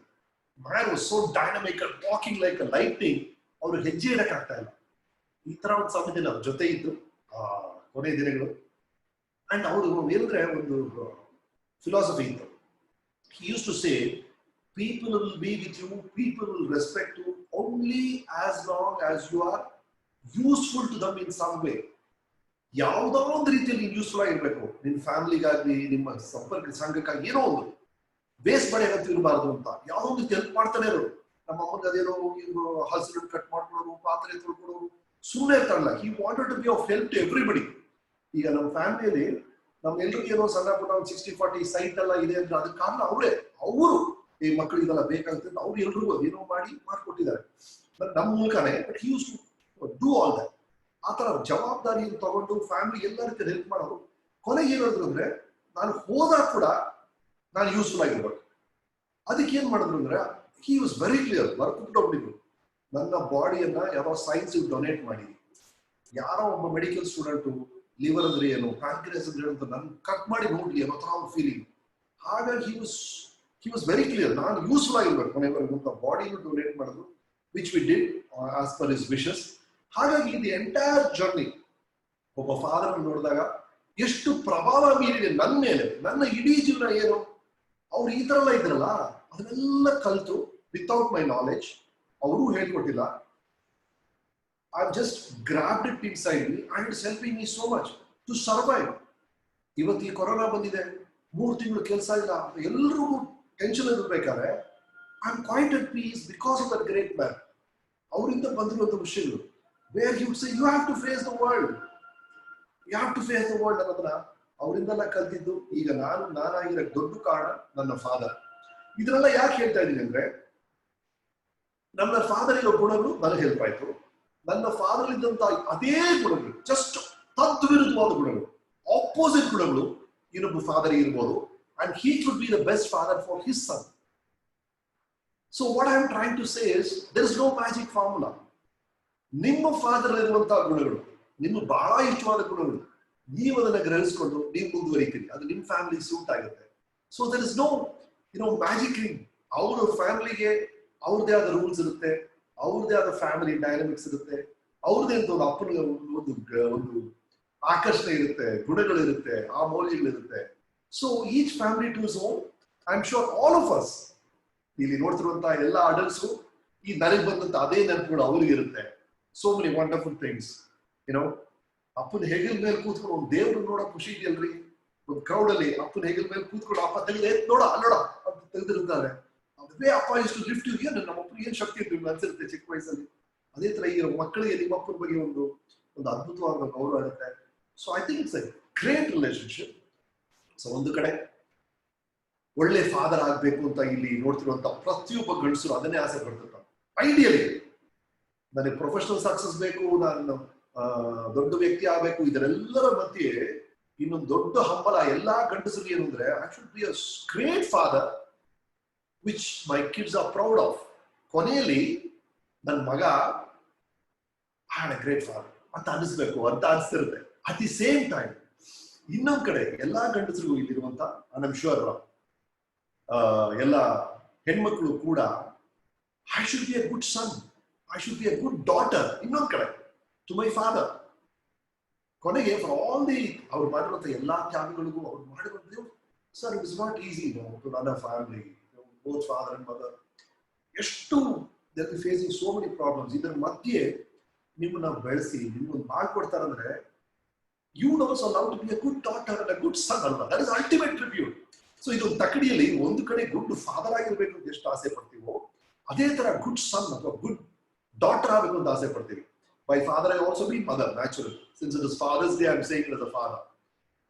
Man was so dynamic, walking like a lightning. ಅವ್ರು ಹೆಜ್ಜೆ ಇಡಕ್ಕಾಗ್ತಾ ಇಲ್ಲ. ಈ ತರ ಒಂದು ಸಮಯದಲ್ಲಿ ಅವ್ರ ಜೊತೆ ಇದ್ದು ಕೊನೆ ದಿನಗಳು. ಅಂಡ್ ಅವರು ಏನಂದ್ರೆ ಒಂದು ಫಿಲಾಸಫಿ ಇತ್ತು. He use to say, people will be with you, people will respect you only as long as you are useful to them in some way. ಯಾವುದೋ ಒಂದು ರೀತಿಯಲ್ಲಿ ಯೂಸ್ಫುಲ್ ಆಗಿರ್ಬೇಕು, ನಿನ್ನ ಫ್ಯಾಮಿಲಿಗಾಗ್ಲಿ, ನಿಮ್ಮ ಸಂಪರ್ಕ ಸಂಘಕ್ಕಾಗಿ ಏನೋ ಒಂದು ವೇಸ್ಟ್ ಮಾಡಿ ಆಗಂತ ಇರಬಾರ್ದು ಅಂತ ಯಾವುದೋ ಒಂದು ಹೆಲ್ಪ್ ಮಾಡ್ತಾನೆ ಇರೋರು. ನಮ್ಮ ಅಮ್ಮನಿಗೆ ಅದೇನೋ ಇವರು ಹಸಿರು ಕಟ್ ಮಾಡ್ಕೊಡೋರು, ಪಾತ್ರೆ ತೊಳ್ಕೊಡೋರು, ಸುಮ್ಮನೆ ಇರ್ತಾರಲ್ಲ. He wanted to be of help to everybody. ಈಗ ನಮ್ಮ ಫ್ಯಾಮಿಲಿಯಲ್ಲಿ ನಮ್ಮೆಲ್ಲರಿಗೂ ಏನೋ ಸಣ್ಣ ಪುಟ್ಟ ಒಂದು 60-40 ಸೈಟ್ ಎಲ್ಲ ಇದೆ ಅಂದ್ರೆ ಅದಕ್ಕೆ ಕಾರಣ ಅವರೇ. ಅವರು ಈ ಮಕ್ಕಳು ಇದೆಲ್ಲ ಬೇಕಾಗುತ್ತೆ ಅವ್ರು ಎಲ್ರಿಗೂ ಏನೋ ಮಾಡ್ಕೊಟ್ಟಿದ್ದಾರೆ ನಮ್ಮ ಮೂಲಕನೇ. But he use to do all that. ಆ ತರ ಜವಾಬ್ದಾರಿಯನ್ನು ತಗೊಂಡು ಫ್ಯಾಮಿಲಿ ಎಲ್ಲ ರೀತಿ ಹೆಲ್ಪ್ ಮಾಡೋರು. ಕೊನೆಗೆ ಏನ್ ಹೇಳಿದ್ರು ಅಂದ್ರೆ, ನಾನು ಹೋದಾಗ ಕೂಡ ನಾನು ಯೂಸ್ಫುಲ್ ಆಗಿರ್ಬೇಕು. ಅದಕ್ಕೆ ಏನ್ ಮಾಡಿದ್ರು ಅಂದ್ರೆ, ಹಿ ವಾಸ್ ವೆರಿ ಕ್ಲಿಯರ್. ಬರ್ಕೊಬಿಟ್ಟು ನನ್ನ ಬಾಡಿಯನ್ನ ಯಾರೋ ಸೈನ್ಸ್ ಡೊನೇಟ್ ಮಾಡಿ, ಯಾರೋ ಒಬ್ಬ ಮೆಡಿಕಲ್ ಸ್ಟೂಡೆಂಟು ಲಿವರ್ ಅಂದ್ರೆ ಏನು, ಪ್ಯಾಂಕ್ರಿಯಾಸ್ ಅಂದ್ರೆ ಏನು ಅಂತ ನನ್ ಕಟ್ ಮಾಡಿ ನೋಡ್ಲಿ ಅನ್ನೋ ತರ ಒಂದು ಫೀಲಿಂಗ್. ಹಾಗಾಗಿ he was very clear, ನಾನು ಯೂಸ್ಫುಲ್ ಆಗಿರ್ಬೇಕು ಕೊನೆವರೆಗೂ ಅಂತ ಬಾಡಿಯನ್ನು ಡೊನೇಟ್ ಮಾಡಿದ್ರು, which we did as per his wishes. ಹಾಗಾಗಿ ದಿ ಎಂಟೈರ್ ಜರ್ನಿ ಒಬ್ಬ ಫಾದರ್ ನೋಡಿದಾಗ ಎಷ್ಟು ಪ್ರಭಾವ ಬೀರಿದೆ ನನ್ನ ಮೇಲೆ. ನನ್ನ ಇಡೀ ಜೀವನ ಏನು, ಅವ್ರು ಈ ತರ ಎಲ್ಲ ಇದ್ರಲ್ಲ ಅದನ್ನೆಲ್ಲ ಕಲ್ತು ವಿತೌಟ್ ಮೈ ನಾಲೆಡ್ಜ್, ಅವರು ಹೇಳ್ಕೊಟ್ಟಿಲ್ಲ. I just grabbed it inside me and it's helping me so much to survive. ಇವತ್ತು ಈ ಕೊರೋನಾ ಬಂದಿದೆ, 3 ತಿಂಗಳು ಕೆಲಸ ಇಲ್ಲ, ಎಲ್ರಿಗೂ ಟೆನ್ಷನ್ ಇರ್ಬೇಕಾದ್ರೆ I am quite at peace because of that great man. ಅವರಿಂದ ಬಂದಿರುವಂತ ವಿಷಯಗಳು where you say you have to face the world, you have to face the world ಅನ್ನೋದನ್ನ ಅವರಿಂದೆಲ್ಲ ಕಲ್ತಿದ್ದು. ಈಗ ನಾನಾಗಿರೋ ದೊಡ್ಡ ಕಾರಣ ನನ್ನ ಫಾದರ್. ಇದನ್ನೆಲ್ಲ ಯಾಕೆ ಹೇಳ್ತಾ ಇದ್ದೀನಿ ಅಂದ್ರೆ, ನನ್ನ ಫಾದರ್ ಇರೋ ಗುಣಗಳು ನನಗೆ ಹೆಲ್ಪ್ ಆಯ್ತು. ನನ್ನ ಫಾದರ್ ಇದ್ದಂತ ಅದೇ ಗುಣಗಳು, ಜಸ್ಟ್ ತದ್ವಿರುದ್ಧವಾದ ಗುಣಗಳು, ಆಪೋಸಿಟ್ ಗುಣಗಳು ಇನ್ನೊಬ್ಬ ಫಾದರ್ ಇರ್ಬೋದು. And he could be the best father for his son. So what I am trying to say is, there is no magic formula. ನಿಮ್ಮ ಫಾದರ್ ಇರುವಂತಹ ಗುಣಗಳು, ನಿಮ್ಮ ಬಹಳ ಇಷ್ಟವಾದ ಗುಣಗಳು, ನೀವು ಅದನ್ನ ಗ್ರಹಿಸ್ಕೊಂಡು ನೀವು ಮುಂದುವರಿತೀರಿ, ಅದು ನಿಮ್ಮ ಫ್ಯಾಮಿಲಿ ಸೂಟ್ ಆಗುತ್ತೆ. So there is no magic ring. ಅವ್ರ ಫ್ಯಾಮಿಲಿಗೆ ಅವ್ರದೇ ಆದ ರೂಲ್ಸ್ ಇರುತ್ತೆ, ಅವ್ರದೇ ಆದ ಫ್ಯಾಮಿಲಿ ಡೈನಮಿಕ್ಸ್ ಇರುತ್ತೆ, ಅವ್ರದೇ ಅಂತ ಒಂದು ಅಪ್ಪನಿಗೆ ಒಂದು ಆಕರ್ಷಣೆ ಇರುತ್ತೆ, ಗುಣಗಳಿರುತ್ತೆ, ಆ ಮೌಲ್ಯಗಳಿರುತ್ತೆ. So each family to his own. I'm sure all of us, ಇಲ್ಲಿ ನೋಡ್ತಿರುವಂತಹ ಎಲ್ಲ ಅಡಲ್ಟ್ಸು ಈ ನನಗೆ ಬಂದಂತ ಅದೇ ನೆನಪುಗಳು ಅವ್ರಿಗೆ ಇರುತ್ತೆ. So many wonderful things. YONO, ಅಪ್ಪನ ಹೆಗಲ್ ಮೇಲೆ ಕೂತ್ಕೊಂಡು ಒಂದು ದೇವ್ರು ನೋಡೋ ಖುಷಿ ಇದೆಯಲ್ರಿ. ಒಂದು ಕ್ರೌಡ್ ಅಲ್ಲಿ ಅಪ್ಪನ ಹೆಗಲ್ ಮೇಲೆ ಕೂತ್ಕೊಂಡು ಅಪ್ಪ ತೆಗೆದು ನೋಡ ಅಲ್ಲೋಡ ಅಂತ ತೆಗೆದಿರ್ತಾರೆ. ಅದೇ ಅಪ್ಪ ಇಷ್ಟು ಲಿಫ್ಟ್ ಇದೆಯಾ, ನಮ್ಮ ಅಪ್ಪನಿಗೆ ಏನ್ ಶಕ್ತಿ ಇರ್ತೀವಿ ಅನ್ಸಿರುತ್ತೆ ಚಿಕ್ಕ ವಯಸ್ಸಲ್ಲಿ. ಅದೇ ತರ ಈ ಮಕ್ಕಳಿಗೆ ನಿಮ್ಮ ಅಪ್ಪನ ಬಗ್ಗೆ ಒಂದು ಅದ್ಭುತವಾದ ಗೌರವ ಇರುತ್ತೆ. So I think it's A great relationship. So ಒಂದು ಕಡೆ ಒಳ್ಳೆ ಫಾದರ್ ಆಗ್ಬೇಕು ಅಂತ ಇಲ್ಲಿ ನೋಡ್ತಿರುವಂತ ಪ್ರತಿಯೊಬ್ಬ ಗಂಡಸರು ಅದನ್ನೇ ಆಸೆ ಪಡ್ತಿರ್ತಾರೆ. ಐಡಿಯಲಿ ನನಗೆ ಪ್ರೊಫೆಷನಲ್ ಸಕ್ಸಸ್ ಬೇಕು, ನಾನು ದೊಡ್ಡ ವ್ಯಕ್ತಿ ಆಗ್ಬೇಕು, ಇದರೆಲ್ಲರ ಮಧ್ಯೆ ಇನ್ನೊಂದು ದೊಡ್ಡ ಹಂಬಲ ಎಲ್ಲಾ ಗಂಡಸರಿಗೆ ಏನು ಅಂದ್ರೆ, I should be a great father which my kids are proud of. ಕೊನೆಯಲ್ಲಿ ನನ್ನ ಮಗ ಹ್ಯಾಡ್ ಅ ಗ್ರೇಟ್ ಫಾದರ್ ಅಂತ ಅನಿಸ್ಬೇಕು ಅಂತ ಅನಿಸ್ತಿರುತ್ತೆ. ಅಟ್ ದಿ ಸೇಮ್ ಟೈಮ್ ಇನ್ನೊಂದ್ ಕಡೆ ಎಲ್ಲಾ ಗಂಡಸರಿಗೂ ಇಲ್ಲಿರುವಂತ ಐ ಆಮ್ ಶ್ಯೂರ್ ಎಲ್ಲ ಹೆಣ್ಮಕ್ಳು ಕೂಡ I should be a good son, I should be a good daughter ಇನ್ನೊಂದ್ ಕಡೆ ಟು ಮೈ ಫಾದರ್. ಕೊನೆಗೆ ಫಾರ್ ಆಲ್ ದಿ ಅವ್ರು ಮಾಡಿರುವಂತ ಎಲ್ಲಾ ತ್ಯಾಗಗಳಿಗೂ ಅವ್ರು ಮಾಡಿರುವಂತ sir it is not easy to run a family, both father and mother. ಎಷ್ಟು they are facing so many problems. ಇದರ ಮಧ್ಯೆ ನಿಮ್ಮನ್ನ ಬೆಳೆಸಿ ನಿಮ್ಮನ್ನು ಮಾಡ್ಕೊಡ್ತಾರಂದ್ರೆ you would also allow to be a good daughter and a good son alva. That is ultimate tribute. So ಇದೊಂದು ತಕಡಿಯಲ್ಲಿ ಒಂದು ಕಡೆ good father ಆಗಿರ್ಬೇಕು ಅಂತ ಎಷ್ಟು ಆಸೆ ಪಡ್ತೀವೋ, ಅದೇ ತರ ಗುಡ್ ಸನ್ ಅಥವಾ ಗುಡ್ ಡಾಟರ್ ಆಗಬೇಕು ಅಂತ ಆಸೆ ಪಡ್ತೀವಿ. By father I also been mother natural. Since it is fathers day I am saying it as a father.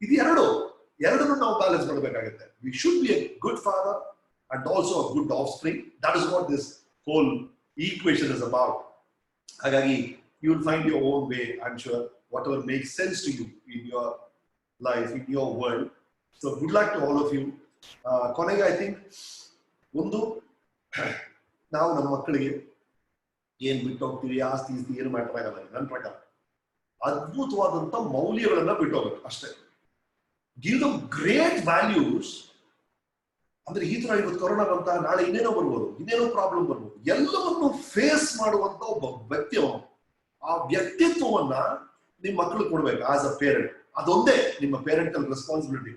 ಇದು ಎರಡನ್ನು ನಾವು ಬ್ಯಾಲೆನ್ಸ್ ಮಾಡಬೇಕಾಗುತ್ತೆ. We should be a good father and also a good offspring. That is what this whole equation is about. ಹಾಗಾಗಿ you will find your own way, I'm sure, whatever makes sense to you in your life, in your world. So good luck to all of you. ಕೊನೆಗೆ I think ಒಂದು, ನಾವು ನಮ್ಮ ಮಕ್ಕಳಿಗೆ ಏನ್ ಬಿಟ್ಟು ಹೋಗ್ತೀವಿ, ಆಸ್ತಿ ಏನು ಮ್ಯಾಟರ್ ಆಗಲ್ಲ. ನನ್ನ ಪ್ರಕಾರ ಅದ್ಭುತವಾದಂತ ಮೌಲ್ಯಗಳನ್ನ ಬಿಟ್ಟು ಹೋಗ್ಬೇಕು ಅಷ್ಟೇ. Give them great values. ಅಂದ್ರೆ ಈ ತರ ಇವತ್ತು ಕೊರೋನಾ ಬಂತ, ನಾಳೆ ಇನ್ನೇನೋ ಬರ್ಬೋದು, ಇನ್ನೇನೋ ಪ್ರಾಬ್ಲಮ್ ಬರ್ಬೋದು, ಎಲ್ಲವನ್ನು ಫೇಸ್ ಮಾಡುವಂತ ಒಬ್ಬ ವ್ಯಕ್ತಿ ಅವನು. ಆ ವ್ಯಕ್ತಿತ್ವವನ್ನ ನಿಮ್ ಮಕ್ಕಳು ಕೊಡ್ಬೇಕು ಆಸ್ ಅ ಪೇರೆಂಟ್. ಅದೊಂದೇ ನಿಮ್ಮ ಪೇರೆಂಟಲ್ ರೆಸ್ಪಾನ್ಸಿಬಿಲಿಟಿ.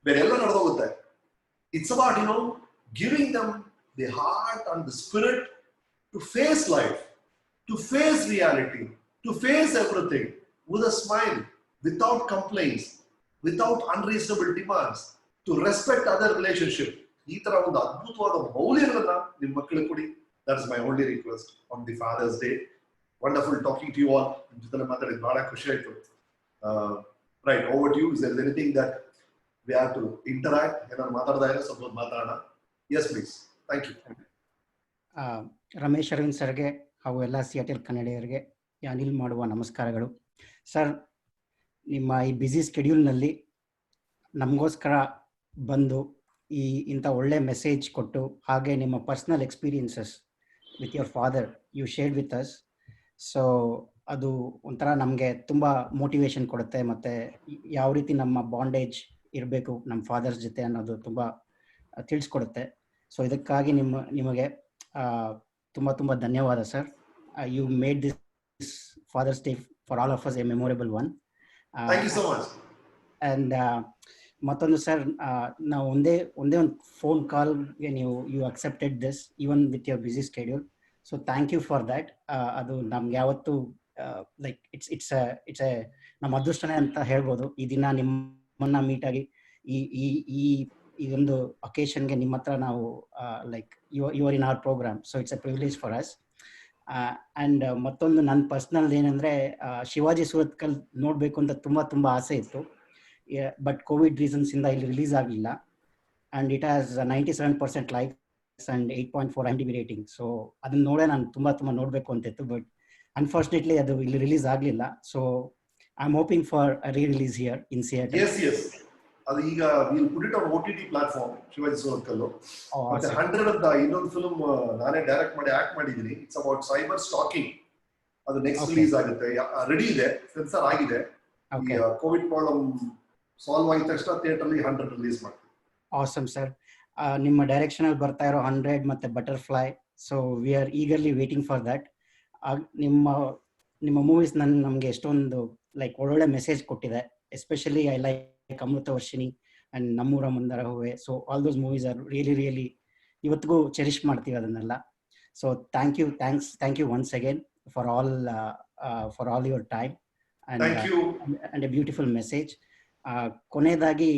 ಬೇರೆ ಎಲ್ಲ ನಡೆದೋಗುತ್ತೆ. It's about giving them the heart and the spirit to face life, to face reality, to face everything with a smile, without complaints, without unreasonable demands, to respect other relationship. ಈ ತರ ಒಂದು ಅದ್ಭುತವಾದ ಮೌಲ್ಯಗಳನ್ನ ನಿಮ್ ಮಕ್ಕಳಿಗೆ ಕೊಡಿ. That is my only request on the Father's Day. Wonderful talking to you all. Jitala matadid bada khushi aitu. Right, over to you. Is there anything that we have to interact? Enar matadada ila ಸ್ವಲ್ಪ ಮಾತಾಡೋಣ. Yes please. Thank you. Ramesh Arvind ಸರ್ಗೆ ಹಾಗೂ ಎಲ್ಲ Seattle ಕನ್ನಡಿಗರಿಗೆ ಅನಿಲ್ ಮಾಡುವ ನಮಸ್ಕಾರಗಳು. Sir, ನಿಮ್ಮ ಈ ಬ್ಯುಸಿ ಸ್ಕೆಡ್ಯೂಲ್ನಲ್ಲಿ ನಮಗೋಸ್ಕರ ಬಂದು ಇಂಥ ಒಳ್ಳೆ ಮೆಸೇಜ್ ಕೊಟ್ಟು, ಹಾಗೆ ನಿಮ್ಮ personal experiences with your father you shared with us. So ಅದು ಒಂಥರ ನಮಗೆ ತುಂಬ ಮೋಟಿವೇಶನ್ ಕೊಡುತ್ತೆ, ಮತ್ತು ಯಾವ ರೀತಿ ನಮ್ಮ ಬಾಂಡೇಜ್ ಇರಬೇಕು ನಮ್ಮ ಫಾದರ್ಸ್ ಜೊತೆ ಅನ್ನೋದು ತುಂಬ ತಿಳಿಸ್ಕೊಡುತ್ತೆ. ಸೊ ಇದಕ್ಕಾಗಿ ನಿಮಗೆ ತುಂಬ ತುಂಬ ಧನ್ಯವಾದ sir. You made this Father's Day for all of us a memorable one. And ಮತ್ತೊಂದು ಸರ್, ನಾವು ಒಂದೇ ಒಂದು ಫೋನ್ ಕಾಲ್ಗೆ you accepted this even with your busy schedule. So thank you for that. ಅದು ನಮ್ಗೆ ಯಾವತ್ತು ಲೈಕ್ ಇಟ್ಸ್ ಎ ನಮ್ಮ ಅದೃಷ್ಟನೇ ಅಂತ ಹೇಳ್ಬೋದು. ಈ ದಿನ ನಿಮ್ಮನ್ನ ಮೀಟ್ ಆಗಿ ಈ ಒಂದು ಅಕೇಶನ್ಗೆ ನಿಮ್ಮ ಹತ್ರ ನಾವು like you are in our program. So it's a privilege for us. And ಮತ್ತೊಂದು ನನ್ನ ಪರ್ಸ್ನಲ್ ಏನಂದರೆ, ಶಿವಾಜಿ ಸೂರತ್ಕಲ್ ನೋಡಬೇಕು ಅಂತ ತುಂಬ ಆಸೆ ಇತ್ತು. ಬಟ್ ಕೋವಿಡ್ ರೀಸನ್ಸಿಂದ ಇಲ್ಲಿ ರಿಲೀಸ್ ಆಗಲಿಲ್ಲ. And it has 97% like and 8.4 IMDb rating. So ಅದನ್ನ ನೋಡೇ ನಾನು ತುಂಬ ನೋಡಬೇಕು ಅಂತಿತ್ತು. ಬಟ್ ಅನ್ಫಾರ್ಚುನೇಟ್ಲಿ ಅದು ಇಲ್ಲಿ ರಿಲೀಸ್ ಆಗಲಿಲ್ಲ. So I am hoping for a re-release here in Seattle. Yes. ಅದು ಈಗ we'll put it on OTT platform. Shivaji ಸೋರ್ಕಲ್ ಮತ್ತೆ 100 ಅಂತ ಇನ್ನೊಂದು ಫಿಲ್ಮ್ ನಾನೇ ಡೈರೆಕ್ಟ್ ಮಾಡಿ ಆಕ್ಟ್ ಮಾಡಿದ್ದೀನಿ. It's about cyber stalking. ಅದು ನೆಕ್ಸ್ಟ್ ರಿಲೀಸ್ ಆಗುತ್ತೆ. ರೆಡಿ ಇದೆ, ಸೆನ್ಸರ್ ಆಗಿದೆ. ಕೋವಿಡ್ ಪ್ರಾಬ್ಲಮ್ ಸಾಲ್ವ್ ಆಗಿದ ತಕ್ಷಣ ಥಿಯೇಟರ್ ಅಲ್ಲಿ 100 ರಿಲೀಸ್ ಮಾಡ್ತೀವಿ. Awesome sir. ನಿಮ್ಮ ಡೈರೆಕ್ಷನಲ್ಲಿ ಬರ್ತಾ ಇರೋ 100 ಮತ್ತು butterfly. So we are eagerly waiting for that. ನಿಮ್ಮ ಮೂವೀಸ್ ನಮಗೆ ಎಷ್ಟೊಂದು ಲೈಕ್ ಒಳ್ಳೊಳ್ಳೆ ಮೆಸೇಜ್ ಕೊಟ್ಟಿದೆ. Especially I like Amrutha Varshini and Nammoora Mandara Hoove. So all those movies are really ಇವತ್ತಿಗೂ ಚೆರಿಶ್ ಮಾಡ್ತೀವಿ ಅದನ್ನೆಲ್ಲ. So thank you once again for all your time and Thank you. And a beautiful message. ಕೊನೆಯದಾಗಿ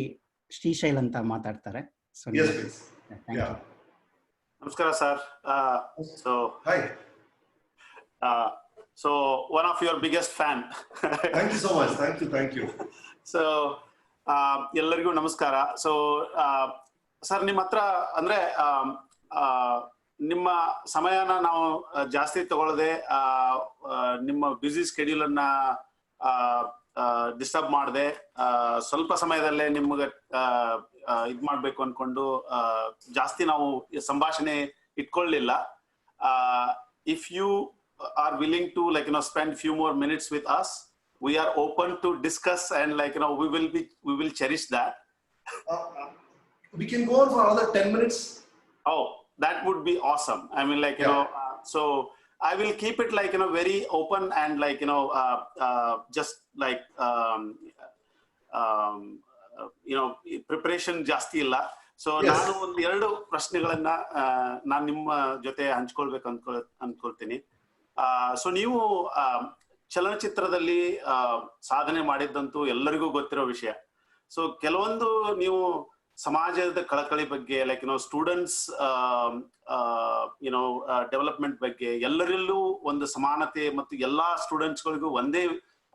ಶ್ರೀಶೈಲ್ ಅಂತ ಮಾತಾಡ್ತಾರೆ. So Yes, please. Thank you. Namaskara, sir. Hi. So one of your biggest fan. Thank you so much. Thank you. So ಎಲ್ಲರಿಗೂ ನಮಸ್ಕಾರ. So sir, ನಿಮ್ಮ ಹತ್ರ ಅಂದ್ರೆ ನಿಮ್ಮ ಸಮಯನ ನಾವು ಜಾಸ್ತಿ ತಗೊಳ್ಳದೆ ನಿಮ್ಮ ಬ್ಯುಸಿ ಸ್ಕೆಡ್ಯೂಲ್ ಅನ್ನ ಡಿಸ್ಟರ್ಬ್ ಮಾಡದೆ ಸ್ವಲ್ಪ ಸಮಯದಲ್ಲೇ ನಿಮ್ಗೆ ಇದ್ ಮಾಡ್ಬೇಕು ಅನ್ಕೊಂಡು ಜಾಸ್ತಿ ನಾವು ಸಂಭಾಷಣೆ ಇಟ್ಕೊಳ್ಳಿಲ್ಲ. If you are willing to spend few more minutes with us, we are open to discuss and we will cherish that. We can go on for another 10 minutes. Oh, that would be awesome. I mean, so I will keep it very open and just preparation ಜಾಸ್ತಿ ಇಲ್ಲ. So ನಾನು ಒಂದು 2 ಪ್ರಶ್ನೆಗಳನ್ನ ನಾನು ನಿಮ್ಮ ಜೊತೆ ಹಂಚ್ಕೊಳ್ಬೇಕು ಅನ್ಕೊಳ್ತೀನಿ. So ನೀವು ಚಲನಚಿತ್ರದಲ್ಲಿ ಸಾಧನೆ ಮಾಡಿದ್ದಂತೂ ಎಲ್ಲರಿಗೂ ಗೊತ್ತಿರೋ ವಿಷಯ. ಸೊ ಕೆಲವೊಂದು ನೀವು ಸಮಾಜದ ಕಳಕಳಿ ಬಗ್ಗೆ ಸ್ಟೂಡೆಂಟ್ಸ್ ಡೆವಲಪ್ಮೆಂಟ್ ಬಗ್ಗೆ ಎಲ್ಲರಲ್ಲೂ ಒಂದು ಸಮಾನತೆ ಮತ್ತು ಎಲ್ಲಾ ಸ್ಟೂಡೆಂಟ್ಸ್ಗಳಿಗೂ ಒಂದೇ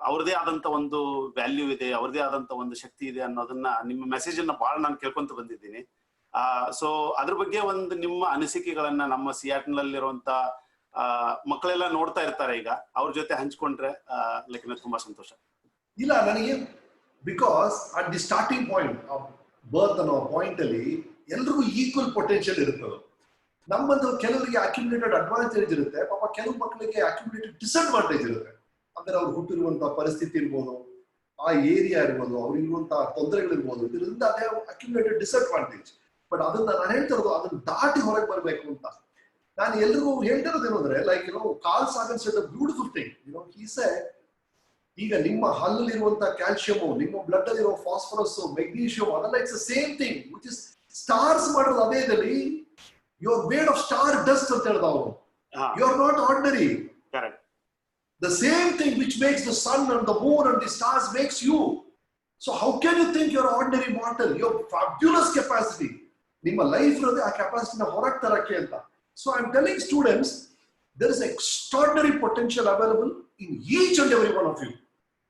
ಅವ್ರದೇ ಆದಂತ ಒಂದು ವ್ಯಾಲ್ಯೂ ಇದೆ, ಅವ್ರದೇ ಆದಂತ ಒಂದು ಶಕ್ತಿ ಇದೆ ಅನ್ನೋದನ್ನ ನಿಮ್ಮ ಮೆಸೇಜ್ ಅನ್ನ ಬಹಳ ನಾನು ಕೇಳ್ಕೊಂತ ಬಂದಿದ್ದೀನಿ. ಸೊ ಅದ್ರ ಬಗ್ಗೆ ಒಂದು ನಿಮ್ಮ ಅನಿಸಿಕೆಗಳನ್ನ ನಮ್ಮ ಸಿಯಾಟಲ್ ಅಲ್ಲಿರುವಂತ ಮಕ್ಕಳೆಲ್ಲ ನೋಡ್ತಾ ಇರ್ತಾರೆ ಈಗ, ಅವ್ರ ಜೊತೆ ಹಂಚ್ಕೊಂಡ್ರೆ ತುಂಬಾ ಸಂತೋಷ. ಇಲ್ಲ, ನನಗೆ because at the starting point birth ಅನ್ನೋ ಪಾಯಿಂಟ್ ಅಲ್ಲಿ ಎಲ್ರಿಗೂ ಈಕ್ವಲ್ ಪೊಟೆನ್ಷಿಯಲ್ ಇರ್ತದೆ. ನಮ್ಮಂತ ಕೆಲವರಿಗೆ ಅಕ್ಯುಮುಲೇಟೆಡ್ ಅಡ್ವಾಂಟೇಜ್ ಇರುತ್ತೆ, ಪಾಪ ಕೆಲವು ಮಕ್ಕಳಿಗೆ ಅಕ್ಯುಮುಲೇಟೆಡ್ ಡಿಸ್ಅಡ್ವಾಂಟೇಜ್ ಇರುತ್ತೆ. ಅಂದ್ರೆ ಅವ್ರು ಹುಟ್ಟಿರುವಂತಹ ಪರಿಸ್ಥಿತಿ ಇರ್ಬೋದು, ಆ ಏರಿಯಾ ಇರ್ಬೋದು, ಅವ್ರಿರುವಂತಹ ತೊಂದರೆಗಳಿರ್ಬೋದು, ಇದರಿಂದ ಅದೇ ಅಕ್ಯುಮುಲೇಟೆಡ್ ಡಿಸ್ಅಡ್ವಾಂಟೇಜ್. ಬಟ್ ಅದನ್ನ ನಾನು ಹೇಳ್ತಾ ಇರೋದು ಅದನ್ನ ದಾಟಿ ಹೊರಗೆ ಬರ್ಬೇಕು ಅಂತ. ನಾನು ಎಲ್ರಿಗೂ ಹೇಳ್ತಿರೋದು ಏನಂದ್ರೆ Carl Sagan said a beautiful thing. He said, ಈಗ ನಿಮ್ಮ ಹಲ್ಲಲ್ಲಿರುವಂತಹ ಕ್ಯಾಲ್ಸಿಯಂ, ನಿಮ್ಮ ಬ್ಲಡ್ ಅಲ್ಲಿರೋ ಫಾಸ್ಫರಸ್, ಮೆಗ್ನೀಷಿಯಂ, ಅದೆಲ್ಲ it's the same thing which is stars ಮಾಡೋದು ಅದೇ ಇದಲ್ಲಿ. You are made of star dust ಅಂತ ಹೇಳ್ದ ಅವರು. You are not ordinary. The same thing which makes the sun and the moon and the stars makes you. So how can you think you're ordinary mortal? You have fabulous capacity. Nimma life irode aa capacity na horag tarakke anta. So I'm telling students, there is extraordinary potential available in each and every one of you.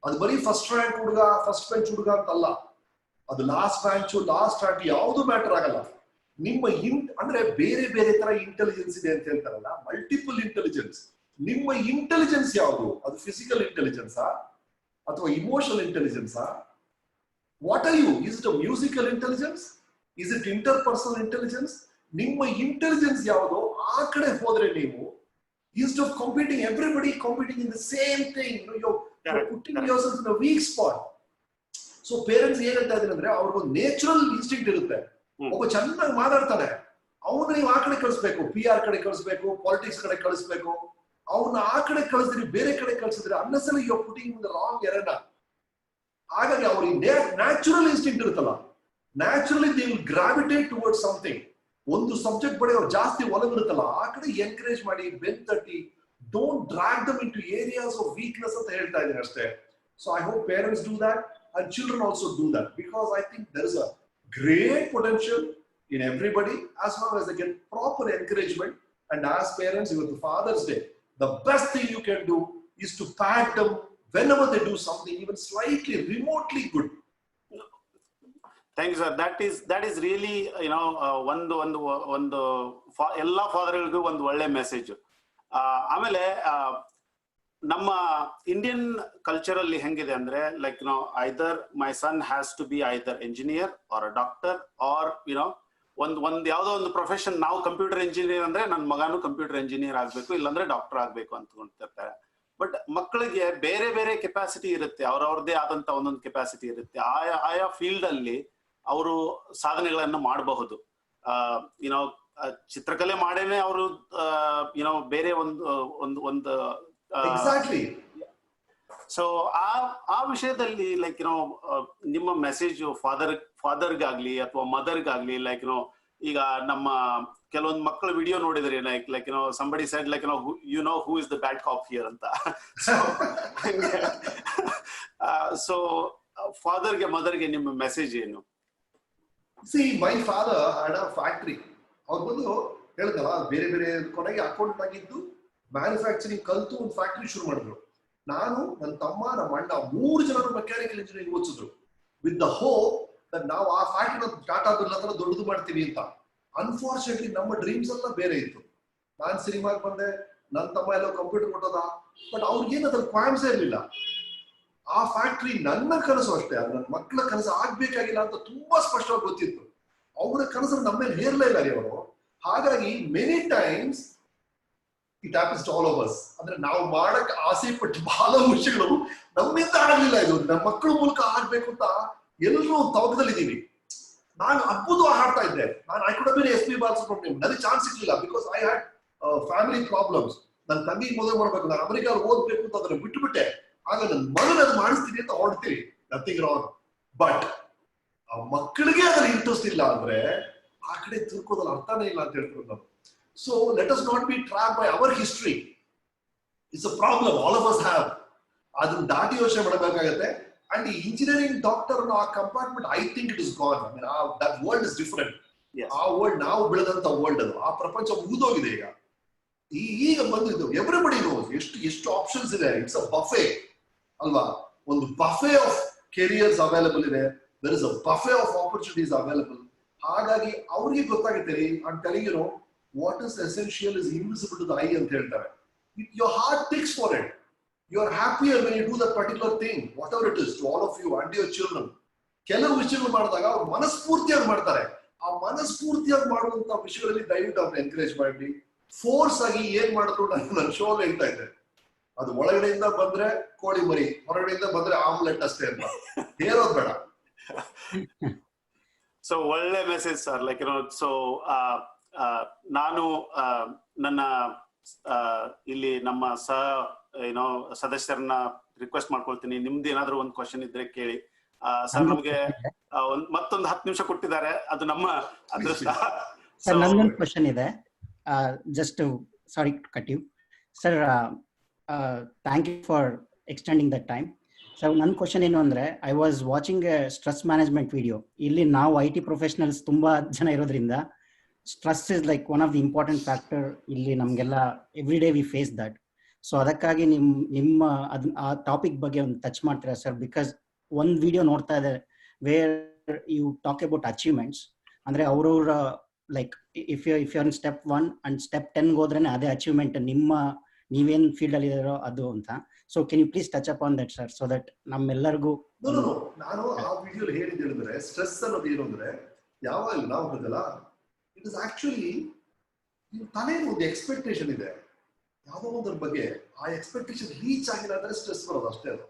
Adu bari first rank huduga, first bench huduga antalla. Adu last bench, last rank yaudu matter agalla. Nimma andre bere ತರ intelligence ಇದೆ ಅಂತ ಹೇಳ್ತಾರಲ್ಲ, multiple intelligence. ನಿಮ್ಮ intelligence ಯಾವುದು? ಅದು physical ಇಂಟೆಲಿಜೆನ್ಸಾ ಅಥವಾ emotional ಇನ್ಟೆಲಿಜೆನ್ಸಾ? What are you? Is it a musical intelligence? Is it interpersonal intelligence? ನಿಮ್ಮ ಇಂಟೆಲಿಜೆನ್ಸ್ ಯಾವುದು? ಆ ಕಡೆ ಹೋದ್ರೆ ನೀವು instead of competing, everybody competing in the same thing, you're putting yourself in a weak spot. So parents ಏನ್ ಹೇಳ್ತಾ ಇದ್ದಾರೆ ಅಂದ್ರೆ, ಅವ್ರಿಗೊಂದು ನ್ಯಾಚುರಲ್ ಇನ್ಸ್ಟಿಂಕ್ಟ್ ಇರುತ್ತೆ. ಒಬ್ಬ ಚೆನ್ನಾಗಿ ಮಾತಾಡ್ತಾನೆ, ಅವನು ನೀವು ಆ ಕಡೆ ಕಳಿಸ್ಬೇಕು, PR ಕಡೆ ಕಳಿಸ್ಬೇಕು, ಪಾಲಿಟಿಕ್ಸ್ ಕಡೆ ಕಳಿಸ್ಬೇಕು. ಅವನ್ನ ಆ ಕಡೆ ಕಳಿಸಿದ್ರಿ, ಬೇರೆ ಕಡೆ ಕಳಿಸಿದ್ರೆ unnecessary you are putting in the wrong arena. ಹಾಗಾಗಿ ಅವ್ರಿಗೆ ನ್ಯಾಚುರಲ್ ಇನ್ಸ್ಟಿಂಕ್ಟ್ ಇರುತ್ತಲ್ಲ, naturally they will gravitate towards something. ಒಂದು ಸಬ್ಜೆಕ್ಟ್ ಬಳಿ ಅವ್ರು ಜಾಸ್ತಿ ಒಲವಿರುತ್ತಲ್ಲ, ಆ ಕಡೆ ಎನ್ಕರೇಜ್ ಮಾಡಿ, ಬೆನ್ ತಟ್ಟಿ, don't drag them into areas of weakness ಅಂತ ಹೇಳ್ತಾ ಇದ್ದೀನಿ ಅಷ್ಟೇ. So I hope parents do that and children also do that, because I think there is a great potential in everybody as long as they get proper encouragement. And as parents, even the Father's Day, the best thing you can do is to pat them whenever they do something even slightly remotely good. Thank you, sir. That is really ಒಂದು ಎಲ್ಲಾ ಫಾದರ್ಗಳಿಗೂ ಒಂದು ಒಳ್ಳೆ message. ಆಮೇಲೆ ನಮ್ಮ Indian culture ಅಲ್ಲಿ ಹೆಂಗಿದೆ ಅಂದ್ರೆ, either my son has to be either engineer or a doctor or ಒಂದ್ ಯಾವ್ದೋ ಒಂದು ಪ್ರೊಫೆಷನ್. ನಾವು ಕಂಪ್ಯೂಟರ್ ಇಂಜಿನಿಯರ್ ಅಂದ್ರೆ ನನ್ನ ಮಗನು ಕಂಪ್ಯೂಟರ್ ಇಂಜಿನಿಯರ್ ಆಗ್ಬೇಕು, ಇಲ್ಲಾಂದ್ರೆ ಡಾಕ್ಟರ್ ಆಗ್ಬೇಕು ಅಂದ್ಕೊಂಡಿರ್ತಾರೆ. ಬಟ್ ಮಕ್ಕಳಿಗೆ ಬೇರೆ ಬೇರೆ ಕೆಪಾಸಿಟಿ ಇರುತ್ತೆ, ಅವ್ರವ್ರದೇ ಆದಂತ ಒಂದೊಂದು ಕೆಪಾಸಿಟಿ ಇರುತ್ತೆ. ಆಯಾ ಫೀಲ್ಡ್ ಅಲ್ಲಿ ಅವರು ಸಾಧನೆಗಳನ್ನ ಮಾಡಬಹುದು. ಚಿತ್ರಕಲೆ ಮಾಡೇನೆ ಅವರು ಬೇರೆ ಒಂದು ಎಕ್ಸಾಕ್ಟ್ಲಿ. ಸೊ ಆ ವಿಷಯದಲ್ಲಿ ನಿಮ್ಮ ಮೆಸೇಜ್ ಫಾದರ್ಗಾಗ್ಲಿ ಅಥವಾ ಮದರ್ಗಾಗ್ಲಿ, ಈಗ ನಮ್ಮ ಕೆಲವೊಂದು ಮಕ್ಕಳು ವಿಡಿಯೋ ನೋಡಿದ್ರಿ, like somebody said like who is the bad cop here ಅಂತ. ಸೊ ಫಾದರ್ಗೆ ಮದರ್ಗೆ ನಿಮ್ಮ ಮೆಸೇಜ್ ಏನು? See, my father had a factory. ಅವ್ರು ಬಂದು ಹೇಳಿದಲ್ಲ, ಬೇರೆ ಬೇರೆ ಕೊನೆಗೆ ಅಕೌಂಟ್ ಆಗಿದ್ದು ಮ್ಯಾನುಫ್ಯಾಕ್ಚರಿಂಗ್ ಕಲ್ತು ಒಂದು ಫ್ಯಾಕ್ಟ್ರಿ ಶುರು ಮಾಡಿದ್ರು. ನಾನು, ನನ್ನ ತಮ್ಮ, ನಮ್ಮ ಅಣ್ಣ 3 ಜನರು ಮೆಕ್ಯಾನಿಕಲ್ ಇಂಜಿನಿಯರಿಂಗ್ ಓದಿಸಿದ್ರು ವಿತ್ ದ ಹೋಪ್ ದಟ್ ನಾವು ಆ ಫ್ಯಾಕ್ಟ್ರಿನ ಟಾಟಾ ಬಿರ್ಲಾ ಹತ್ರ ದೊಡ್ಡದು ಮಾಡ್ತೀವಿ ಅಂತ. ಅನ್ಫಾರ್ಚುನೇಟ್ಲಿ ನಮ್ಮ ಡ್ರೀಮ್ಸ್ ಎಲ್ಲ ಬೇರೆ ಇತ್ತು. ನಾನ್ ಸಿನಿಮಾಗೆ ಬಂದೆ, ನನ್ನ ತಮ್ಮ ಎಲ್ಲ ಕಂಪ್ಯೂಟರ್ ಕೊಟ್ಟದ, ಬಟ್ ಅವ್ರಿಗೇನು ಅದ್ರ ಕ್ವಾಮ್ಸೇ ಇರಲಿಲ್ಲ. ಆ ಫ್ಯಾಕ್ಟ್ರಿ ನನ್ನ ಕನಸು ಅಷ್ಟೇ, ಅದು ನನ್ನ ಮಕ್ಕಳ ಕನಸು ಆಗ್ಬೇಕಾಗಿಲ್ಲ ಅಂತ ತುಂಬಾ ಸ್ಪಷ್ಟವಾಗಿ ಗೊತ್ತಿತ್ತು. ಅವರ ಕನಸನ್ನು ನಮ್ಮ ಮೇಲೆ ಹೇರ್ಲೇ ಇಲ್ಲ ರೀ ಅವರು. ಹಾಗಾಗಿ many times it happens to all of us. ಅಂದ್ರೆ ನಾವು ಮಾಡಕ್ ಆಸೆ ಪಟ್ಟು ಬಹಳ ವಿಷಯಗಳು ನಮ್ಮಿಂದ ಆಗಲಿಲ್ಲ. ಇದು ನಮ್ಮ ಮಕ್ಕಳ ಮೂಲಕ ಆಗ್ಬೇಕು ಅಂತ ಎಲ್ಲರೂ ತವಕದಲ್ಲಿದ್ದೀವಿ. ನಾನು ಅದ್ಭುತವಾಗಿ ಹಾಡ್ತಾ ಇದ್ದೆ. I could be SP Balasubrahmanyam. ನನಗೆ ಚಾನ್ಸ್ ಸಿಗ್ಲಿಲ್ಲ because I had family problems. ನನ್ನ ತಂಗಿಗೆ ಮದುವೆ ಮಾಡ್ಬೇಕು, ನಾನು ಅಮೆರಿಕ ಓದ್ಬೇಕು ಅಂತ ಅದನ್ನ ಬಿಟ್ಟುಬಿಟ್ಟೆ. ಆಗ ನನ್ನ ಮಗನ ಅದು ಮಾಡಿಸ್ತೀನಿ ಅಂತ ಹೊರಡ್ತೀವಿ, ನಥಿಂಗ್ ರಾಂಗ್. ಬಟ್ ಆ ಮಕ್ಕಳಿಗೆ ಅದ್ರ ಇಂಟ್ರೆಸ್ಟ್ ಇಲ್ಲ ಅಂದ್ರೆ ಆ ಕಡೆ ತಿಳ್ಕೋದ್ರಲ್ಲಿ ಅರ್ಥನೇ ಇಲ್ಲ ಅಂತ ಹೇಳ್ತಾರೆ ನಾವು. So let us not be trap by our history. It's a problem all of us have. ಅದನ್ನ ದಾಟಿ ಯೋಚನೆ ಮಾಡಬೇಕಾಗತ್ತೆ. ಅಂಡ್ ಈ ಇಂಜಿನಿಯರಿಂಗ್ ಡಾಕ್ಟರ್ ಆ compartment, I think it is gone. I mean that world is different. ಆ world ನಾವು ಬೆಳೆದಂತ world ಅದು. ಆ ಪ್ರಪಂಚ ಮುಗಿದೋಗಿದೆ ಈಗ. ಈಗ ಬಂದಿದ್ದು ಎವ್ರಿಬಡಿ ನೋಸ್ ಎಷ್ಟು ಆಪ್ಷನ್ಸ್ ಇದೆ. ಇಟ್ಸ್ ಅ ಬಫೆ ಅಲ್ವಾ? ಒಂದು ಬಫೆ ಆಫ್ ಕೆರಿಯರ್ಸ್ ಅವೈಲಬಲ್ ಇದೆ. There is a buffet of opportunities available. ಹಾಗಾಗಿ ಅವ್ರಿಗೆ ಗೊತ್ತಾಗುತ್ತೆ ರೀ, I am telling you know what is essential is invisible to the eye ಅಂತ ಹೇಳ್ತಾರೆ. Your heart ticks for it. You are happier when you do that particular thing, whatever it is, to all of you and your children. ಕೆಲವು ವಿಷಯಗಳು ಮಾಡಿದಾಗ ಅವ್ರು ಮನಸ್ಫೂರ್ತಿಯಾಗಿ ಮಾಡ್ತಾರೆ. ಆ ಮನಸ್ಫೂರ್ತಿಯಾಗಿ ಮಾಡುವಂತ ವಿಷಯಗಳಲ್ಲಿ ದಯವಿಟ್ಟು ಅವ್ರನ್ನ ಎನ್ಕರೇಜ್ ಮಾಡಿ. ಫೋರ್ಸ್ ಆಗಿ ಏನ್ ಮಾಡಿದ್ರು ನನ್ನ ಶೋ ಹೇಳ್ತಾ ಇದ್ದೆ, ಅದು ಒಳಗಡೆಯಿಂದ ಬಂದ್ರೆ ಕೋಳಿ ಮರಿ, ಹೊರಗಡೆಯಿಂದ ಬಂದ್ರೆ ಆಮ್ಲೆಟ್ ಅಷ್ಟೇ ಅಂತ ಹೇಳೋದು ಬೇಡ. ಸೊ ಒಳ್ಳೆ ಮೆಸೇಜ್ ಸರ್. ಲೈಕ್ ಸೊ ನಾನು ನನ್ನ ಇಲ್ಲಿ ನಮ್ಮ ಸದಸ್ಯರನ್ನ ರಿಕ್ವೆಸ್ಟ್ ಮಾಡ್ಕೊಳ್ತೀನಿ, ನಿಮ್ದು ಏನಾದ್ರು ಒಂದು ಕ್ವಶನ್ ಇದ್ರೆ ಕೇಳಿ. ಸರ್ ನಮ್ಗೆ ಮತ್ತೊಂದು 10 ನಿಮಿಷ ಕೊಟ್ಟಿದ್ದಾರೆ, ಅದು ನಮ್ಮ ಅದೃಷ್ಟ. ಸರ್ ನನ್ನೊಂದು ಕ್ವಶನ್ ಇದೆ, just sorry to cut you sir. Thank you for extending that time. Sir ನನ್ನ ಕ್ವಶನ್ ಏನು ಅಂದರೆ, I was watching a stress management video. ಇಲ್ಲಿ ನಾವು IT ಪ್ರೊಫೆಷನಲ್ಸ್ ತುಂಬ ಜನ ಇರೋದ್ರಿಂದ stress is like one of the important factor ಇಲ್ಲಿ ನಮಗೆಲ್ಲ. Every day we face that. So ಅದಕ್ಕಾಗಿ ನಿಮ್ಮ ಆ ಟಾಪಿಕ್ ಬಗ್ಗೆ ಒಂದು ಟಚ್ ಮಾಡ್ತೀರಾ ಸರ್? ಬಿಕಾಸ್ ಒಂದು ವಿಡಿಯೋ ನೋಡ್ತಾ ಇದೆ where you talk about achievements. ಅಂದರೆ ಅವ್ರವ್ರ like if you in step 1 and step 10 ಹೋದ್ರೆ ಅದೇ ಅಚೀವ್ಮೆಂಟ್, ನೀವೇನ್ ಫೀಲ್ಡ್ ಅಲ್ಲಿ ಇರೋ ಅದು ಅಂತ. So can you please touch up on that sir, so that ನಮ್ಮೆಲ್ಲರಿಗೂ. ನಾನು ಆ ವಿಡಿಯೋ ಹೇಳಿದ್ರೆ ಸ್ಟ್ರೆಸ್ ಅನ್ನೋದು ಏನು ಅಂದ್ರೆ, ಯಾವಾಗ ನಾವು ಹೋದಲ್ಲ, ಇಟ್ ಇಸ್ ಆಕ್ಚುಲಿ ನಿಮ್ಮ ತಲೆಯಲ್ಲಿ ಒಂದು ಎಕ್ಸ್ಪೆಕ್ಟೇಷನ್ ಇದೆ ಯಾವುದೋ ಒಂದ್ರ ಬಗ್ಗೆ. ಆ ಎಕ್ಸ್ಪೆಕ್ಟೇಷನ್ ರೀಚ್ ಆಗಿಲ್ಲ ಅಂದ್ರೆ ಸ್ಟ್ರೆಸ್ ಬರೋದು ಅಷ್ಟೇ. ಅದು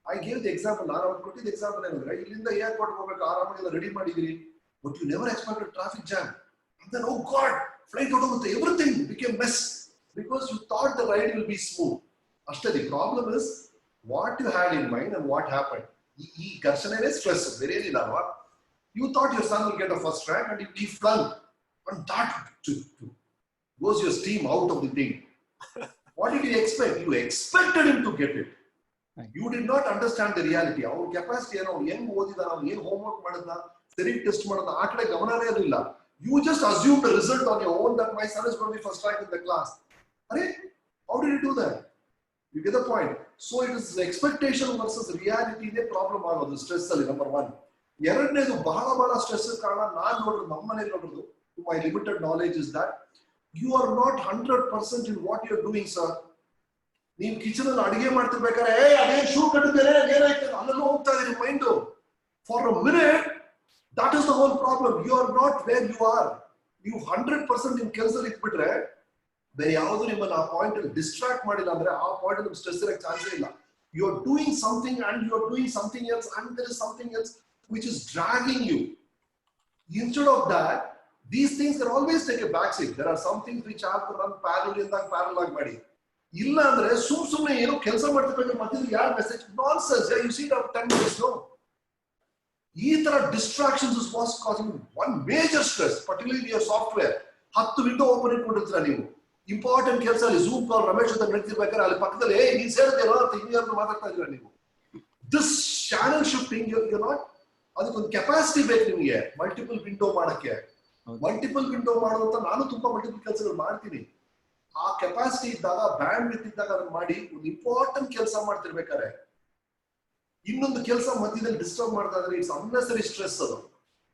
ಐ ಗೇವ್ ದಿ ಎಕ್ಸಾಂಪಲ್. ನಾನು ಅವ್ರು ಕೊಟ್ಟಿದ್ದ ಎಕ್ಸಾಂಪಲ್ ಏನಂದ್ರೆ, ಇಲ್ಲಿಂದ ಏರ್ಪೋರ್ಟ್ ಹೋಗ್ಬೇಕು, ಆರಾಮಾಗಿ ರೆಡಿ ಮಾಡಿದಿರಿ, but you never expected traffic jam. And then, oh God, flight out of everything became mess because you thought the ride will be smooth. Ashta, the problem is what you had in mind and what happened. Ee gharshane stress very illa. You thought your son will get a first rank and he flung, and that goes your steam out of the thing. What did you expect? You expected him to get it. You did not understand the reality. Our capacity ಏನು, ಹೆಂಗ್ ಓದಿದ, ನಾವು ಏನ್ homework ಮಾಡಿದ್ನ, ಸರಿ test ಮಾಡೋದ, ಆ ಕಡೆ ಗಮನನೇ ಇರಲಿಲ್ಲ. You just assumed the result on your own that my son is going to be first rank in the class. Arey, how did you do that? You get the point. So it is expectation versus reality ನೇ problem ಆಗೋದು stress ಅಲ್ಲಿ. Number 1. ಎರಡನೇದು ಬಹಳ stress ಕಾರಣ ನಾನು ನೋಡೋದು, ನಮ್ಮ ಮನೇಲಿ ನೋಡೋದು, my limited knowledge is that you are not 100% in what you are doing, sir. ನೀವು ಕಿಚನ್ ಅಲ್ಲಿ ಅಡಿಗೆ ಮಾಡ್ತಿರ್ಬೇಕಾದ್ರೆ ಅದೇ ಶೂ ಕಟ್ಟಿದ್ದೇನೆ ಏನಾಯ್ತು ಅಲ್ಲೆಲ್ಲ ಹೋಗ್ತಾ ಇದೆ ನಿಮ್ಮ mind. For a minute that is the whole problem. You are not where you are. You 100% ನಿಮ್ಮ ಕೆಲಸದಲ್ಲಿ ಇಟ್ಬಿಟ್ರೆ ಬೇರೆ ಯಾವುದು ನಿಮ್ಮನ್ನ ಆ ಪಾಯಿಂಟ್ ಅಲ್ಲಿ ಡಿಸ್ಟ್ರಾಕ್ಟ್ ಮಾಡಿಲ್ಲ ಅಂದ್ರೆ ಆ ಪಾಯಿಂಟ್ ಅಲ್ಲಿ ಸ್ಟ್ರೆಸ್ ಇರಕ್ಕೆ ಚಾನ್ಸೇ ಇಲ್ಲ. You are doing something and you are doing something else and there is something else which is dragging you. Instead of that, these things can always take a back seat. There are some things which have to run parallel ಇಂದಾಗ parallel ಆಗಿ ಮಾಡಿ. ಇಲ್ಲ ಅಂದ್ರೆ ಸುಮ್ಮನೆ ಏನೋ ಕೆಲಸ ಮಾಡ್ತಿರ್ಬೇಕು, ಮತ್ತೆ ಯಾರು message nonsense. You see that 10 minutes no. ಈ ತರ distractions is was causing one major stress, particularly your software. 10 window open ಇಟ್ಕೊಂಡಿರ್ತೀರ ನೀವು, ಇಂಪಾರ್ಟೆಂಟ್ ಕೆಲಸ ಅಲ್ಲಿ ಝೂಮ್ ಕಾಲ್ ರಮೇಶ್ ಅಂತ ನಡೀತಿರ್ಬೇಕಾದ್ರೆ ಅಲ್ಲಿ ಪಕ್ಕದಲ್ಲಿ ನೀನ್ ಸೇರಿದೇನೋ ಅಂತ ಹಿಂಗೆ ಮಾತಾಡ್ತಾ ಇದ್ದೀರಾ ನೀವು. This channel shifting you not, ಅದಕ್ಕೊಂದು ಕೆಪಾಸಿಟಿ ಬೇಕು ನಿಮಗೆ ಮಲ್ಟಿಪಲ್ ವಿಂಡೋ ಮಾಡಕ್ಕೆ. ಮಲ್ಟಿಪಲ್ ವಿಂಡೋ ಮಾಡುವಂತ ನಾನು ತುಂಬಾ ಮಲ್ಟಿಪಲ್ ಕೆಲಸಗಳು ಮಾಡ್ತೀನಿ. ಆ ಕೆಪಾಸಿಟಿ ಇದ್ದಾಗ, ಬ್ಯಾಂಡ್ ವಿತ್ ಇದ್ದಾಗ ಅದನ್ನ ಮಾಡಿ ಒಂದು ಇಂಪಾರ್ಟೆಂಟ್ ಕೆಲಸ ಮಾಡ್ತಿರ್ಬೇಕಾದ್ರೆ ಇನ್ನೊಂದು ಕೆಲಸ ಮಧ್ಯದಲ್ಲಿ ಡಿಸ್ಟರ್ಬ್ ಮಾಡ್ತಾ ಇದ್ರೆ ಇಟ್ಸ್ ಅನ್ನೆಸರಿ ಸ್ಟ್ರೆಸ್. ಅದು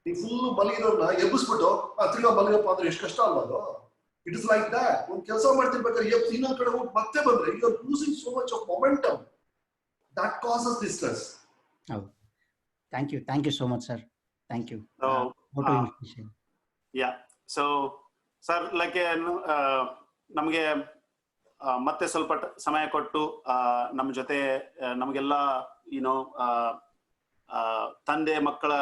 ನೀವು ಫುಲ್ ಮಲಗಿರೋರ್ನ ಎಬ್ಬಿಸ್ಬಿಟ್ಟು ತಿರ್ಗಾ ಮಲಗಪ್ಪ ಅಂದ್ರೆ ಎಷ್ಟು ಕಷ್ಟ ಅಲ್ಲ ಅದು. It is like that. ಒಂದು ಕೆಲಸ ಮಾಡ್ತಿರ್ಬೇಕಾದ್ರೆ ಇನ್ನೊಂದ್ ಕಡೆ ಹೋಗಿ ಮತ್ತೆ ಬಂದ್ರೆ you are losing so much of momentum that causes the stress. ಹೌದು. Thank you so much sir. Thank you. Yeah, so sir like ನಮಗೆ ಮತ್ತೆ ಸ್ವಲ್ಪ ಸಮಯ ಕೊಟ್ಟು ನಮ್ಮ ಜೊತೆ ನಮಗೆಲ್ಲ ಏನೋ ತಂದೆ ಮಕ್ಕಳ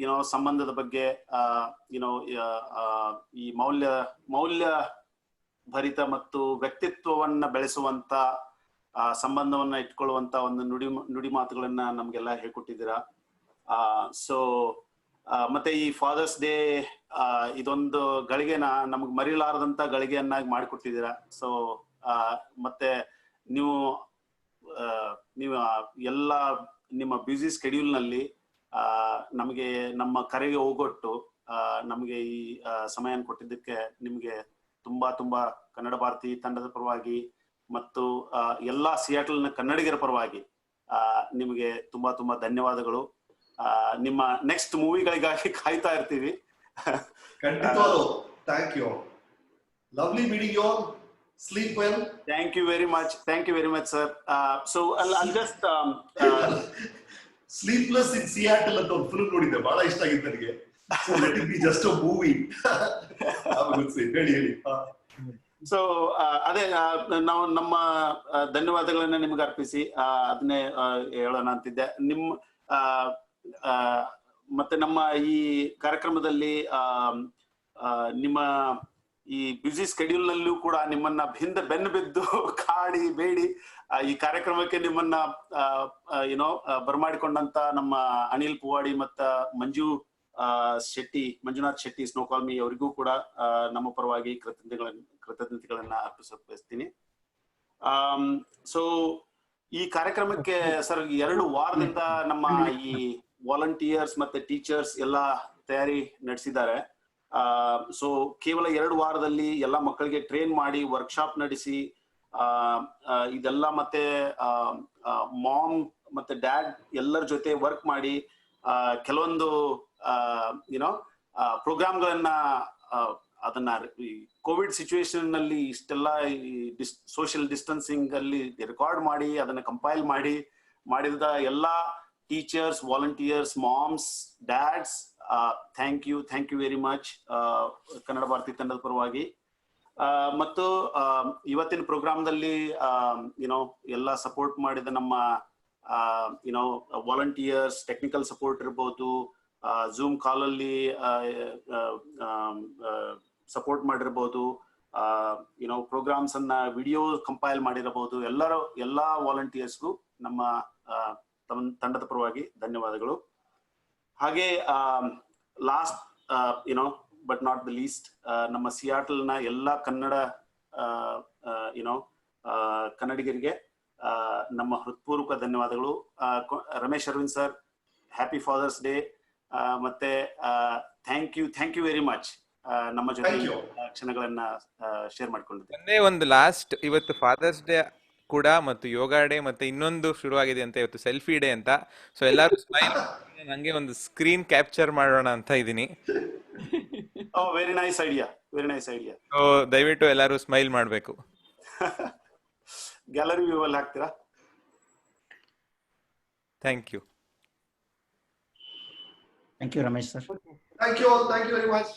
ಏನೋ ಸಂಬಂಧದ ಬಗ್ಗೆ ಏನೋ ಈ ಮೌಲ್ಯ ಭರಿತ ಮತ್ತು ವ್ಯಕ್ತಿತ್ವವನ್ನ ಬೆಳೆಸುವಂತ ಸಂಬಂಧವನ್ನ ಇಟ್ಕೊಳ್ಳುವಂತ ಒಂದು ನುಡಿ ಮಾತುಗಳನ್ನ ನಮ್ಗೆಲ್ಲ ಹೇಳ್ಕೊಟ್ಟಿದ್ದೀರಾ. ಸೊ ಮತ್ತೆ ಈ ಫಾದರ್ಸ್ ಡೇ ಇದೊಂದು ಗಳಿಗೆನ ನಮ್ಗೆ ಮರಿಲಾರದಂತ ಗಳಿಗೆಯನ್ನಾಗಿ ಮಾಡಿಕೊಟ್ಟಿದ್ದೀರಾ. ಸೊ ಮತ್ತೆ ನೀವು ಎಲ್ಲ ನಿಮ್ಮ ಬ್ಯುಸಿ ಸ್ಕೆಡ್ಯೂಲ್ ನಲ್ಲಿ ನಮಗೆ ನಮ್ಮ ಕರೆಗೆ ಹೋಗೊಟ್ಟು ನಮಗೆ ಈ ಸಮಯ ಕೊಟ್ಟಿದ್ದಕ್ಕೆ ನಿಮ್ಗೆ ತುಂಬಾ ಕನ್ನಡ ಭಾರತಿ ತಂಡದ ಪರವಾಗಿ ಮತ್ತು ಎಲ್ಲಾ ಸಿಯಾಟಲ್ನ ಕನ್ನಡಿಗರ ಪರವಾಗಿ ನಿಮಗೆ ತುಂಬಾ ಧನ್ಯವಾದಗಳು. ನಿಮ್ಮ ನೆಕ್ಸ್ಟ್ ಮೂವಿಗಳಿಗಾಗಿ ಕಾಯ್ತಾ ಇರ್ತೀವಿ. ಖಂಡಿತವಾಗ್ಲೂ. Thank you. Lovely meeting you all. Sleep well. Thank you very much sir. So I'll just Sleepless in Seattle ಅಂತ ಒಂದು ಫಿಲ್ಮ್ ನೋಡಿದ್ದೆ, ಬಹಳ ಇಷ್ಟ ಆಗಿತ್ತು ನನಗೆ. So let it be just a movie. ಹೇಳಿ. ಸೊ ಅದೇ ನಾವು ನಮ್ಮ ಧನ್ಯವಾದಗಳನ್ನ ನಿಮ್ಗೆ ಅರ್ಪಿಸಿ ಅದನ್ನೇ ಹೇಳೋಣ ಅಂತಿದ್ದೆ. ಮತ್ತೆ ನಮ್ಮ ಈ ಕಾರ್ಯಕ್ರಮದಲ್ಲಿ ನಿಮ್ಮ ಈ ಬ್ಯುಸಿ ಸ್ಕೆಡ್ಯೂಲ್ ನಲ್ಲೂ ಕೂಡ ನಿಮ್ಮನ್ನ ಬೆನ್ನು ಬಿದ್ದು ಕಾಡಿ ಬೇಡಿ ಈ ಕಾರ್ಯಕ್ರಮಕ್ಕೆ ನಿಮ್ಮನ್ನ ಬರಮಾಡಿಕೊಂಡಂತ ನಮ್ಮ ಅನಿಲ್ ಪುವಾಡಿ ಮತ್ತ ಮಂಜುನಾಥ್ ಶೆಟ್ಟಿ ಸ್ನೋಕಾಲ್ಮಿ ಅವರಿಗೂ ಕೂಡ ನಮ್ಮ ಪರವಾಗಿ ಕೃತಜ್ಞತೆಗಳನ್ನ ಅರ್ಪಿಸೋಕೆ ಬಯಸ್ತೀನಿ. ಸೊ ಈ ಕಾರ್ಯಕ್ರಮಕ್ಕೆ ಸರ್ 2 ವಾರದಿಂದ ನಮ್ಮ ಈ ವಾಲಂಟಿಯರ್ಸ್ ಮತ್ತೆ ಟೀಚರ್ಸ್ ಎಲ್ಲ ತಯಾರಿ ನಡೆಸಿದ್ದಾರೆ. ಸೊ ಕೇವಲ 2 ವಾರದಲ್ಲಿ ಎಲ್ಲ ಮಕ್ಕಳಿಗೆ ಟ್ರೈನ್ ಮಾಡಿ ವರ್ಕ್ಶಾಪ್ ನಡೆಸಿ ಇದೆಲ್ಲ ಮತ್ತೆ ಮಾಮ್ ಮತ್ತೆ ಡ್ಯಾಡ್ ಎಲ್ಲರ ಜೊತೆ ವರ್ಕ್ ಮಾಡಿ ಕೆಲವೊಂದು ಪ್ರೋಗ್ರಾಮ್ಗಳನ್ನ ಅದನ್ನ ಕೋವಿಡ್ ಸಿಚುವೇಶನ್ ನಲ್ಲಿ ಇಷ್ಟೆಲ್ಲ ಸೋಷಿಯಲ್ ಡಿಸ್ಟೆನ್ಸಿಂಗ್ ಅಲ್ಲಿ ರೆಕಾರ್ಡ್ ಮಾಡಿ ಅದನ್ನ ಕಂಪೈಲ್ ಮಾಡಿದ ಎಲ್ಲಾ teachers, volunteers, moms, dads, thank you very much Kannada Bharati ತಂಡದ ಪರವಾಗಿ. ಮತ್ತು ಇವತ್ತಿನ ಪ್ರೋಗ್ರಾಮ್ದಲ್ಲಿ ಎಲ್ಲ ಸಪೋರ್ಟ್ ಮಾಡಿದ ನಮ್ಮ ವಾಲಂಟಿಯರ್ಸ್, ಟೆಕ್ನಿಕಲ್ ಸಪೋರ್ಟ್ ಇರ್ಬೋದು, ಝೂಮ್ ಕಾಲ್ ಅಲ್ಲಿ ಸಪೋರ್ಟ್ ಮಾಡಿರ್ಬೋದು, ಪ್ರೋಗ್ರಾಮ್ಸ್ ಅನ್ನ ವಿಡಿಯೋ ಕಂಪೈಲ್ ಮಾಡಿರಬಹುದು, ಎಲ್ಲಾ ವಾಲಂಟಿಯರ್ಸ್ಗೂ ನಮ್ಮ ತಂಡದ ಪರವಾಗಿ ಧನ್ಯವಾದಗಳು. ಹಾಗೆ last but not the least ನಮ್ಮ ಸಿಯಾಟಲ್ ನ ಎಲ್ಲಾ ಕನ್ನಡಿಗರಿಗೆ ನಮ್ಮ ಹೃತ್ಪೂರ್ವಕ ಧನ್ಯವಾದಗಳು. Ramesh Aravind sir, happy fathers day. ಮತ್ತೆ ಥ್ಯಾಂಕ್ ಯು ವೆರಿ ಮಚ್ ನಮ್ಮ ಜೊತೆ ಕ್ಷಣಗಳನ್ನ ಶೇರ್ ಮಾಡ್ಕೊಂಡಿದ್ದೆ. ಒಂದು ಲಾಸ್ಟ್, ಇವತ್ತು ಫಾದರ್ಸ್ ಡೇ ಕೂಡ ಮತ್ತು ಯೋಗ ಡೇ ಮತ್ತೆ ಇನ್ನೊಂದು ಶುರುವಾಗಿದೆ ಅಂತ, ಇವತ್ತು ಸೆಲ್ಫಿ ಡೇ ಅಂತ. ಸೊ ಎಲ್ಲರೂ ಸ್ಮೈಲ್, ನಂಗೆ ಒಂದು ಸ್ಕ್ರೀನ್ ಕ್ಯಾಪ್ಚರ್ ಮಾಡೋಣ ಅಂತ ಇದೀನಿ. Very nice idea. ಸೊ ದಯವಿಟ್ಟು ಎಲ್ಲರೂ ಸ್ಮೈಲ್ ಮಾಡಬೇಕು. ಗ್ಯಾಲರಿ ವ್ಯೂ ಅಲ್ಲಿ ಹಾಕ್ತೀರಾ? Thank you Ramesh sir. Thank you very much.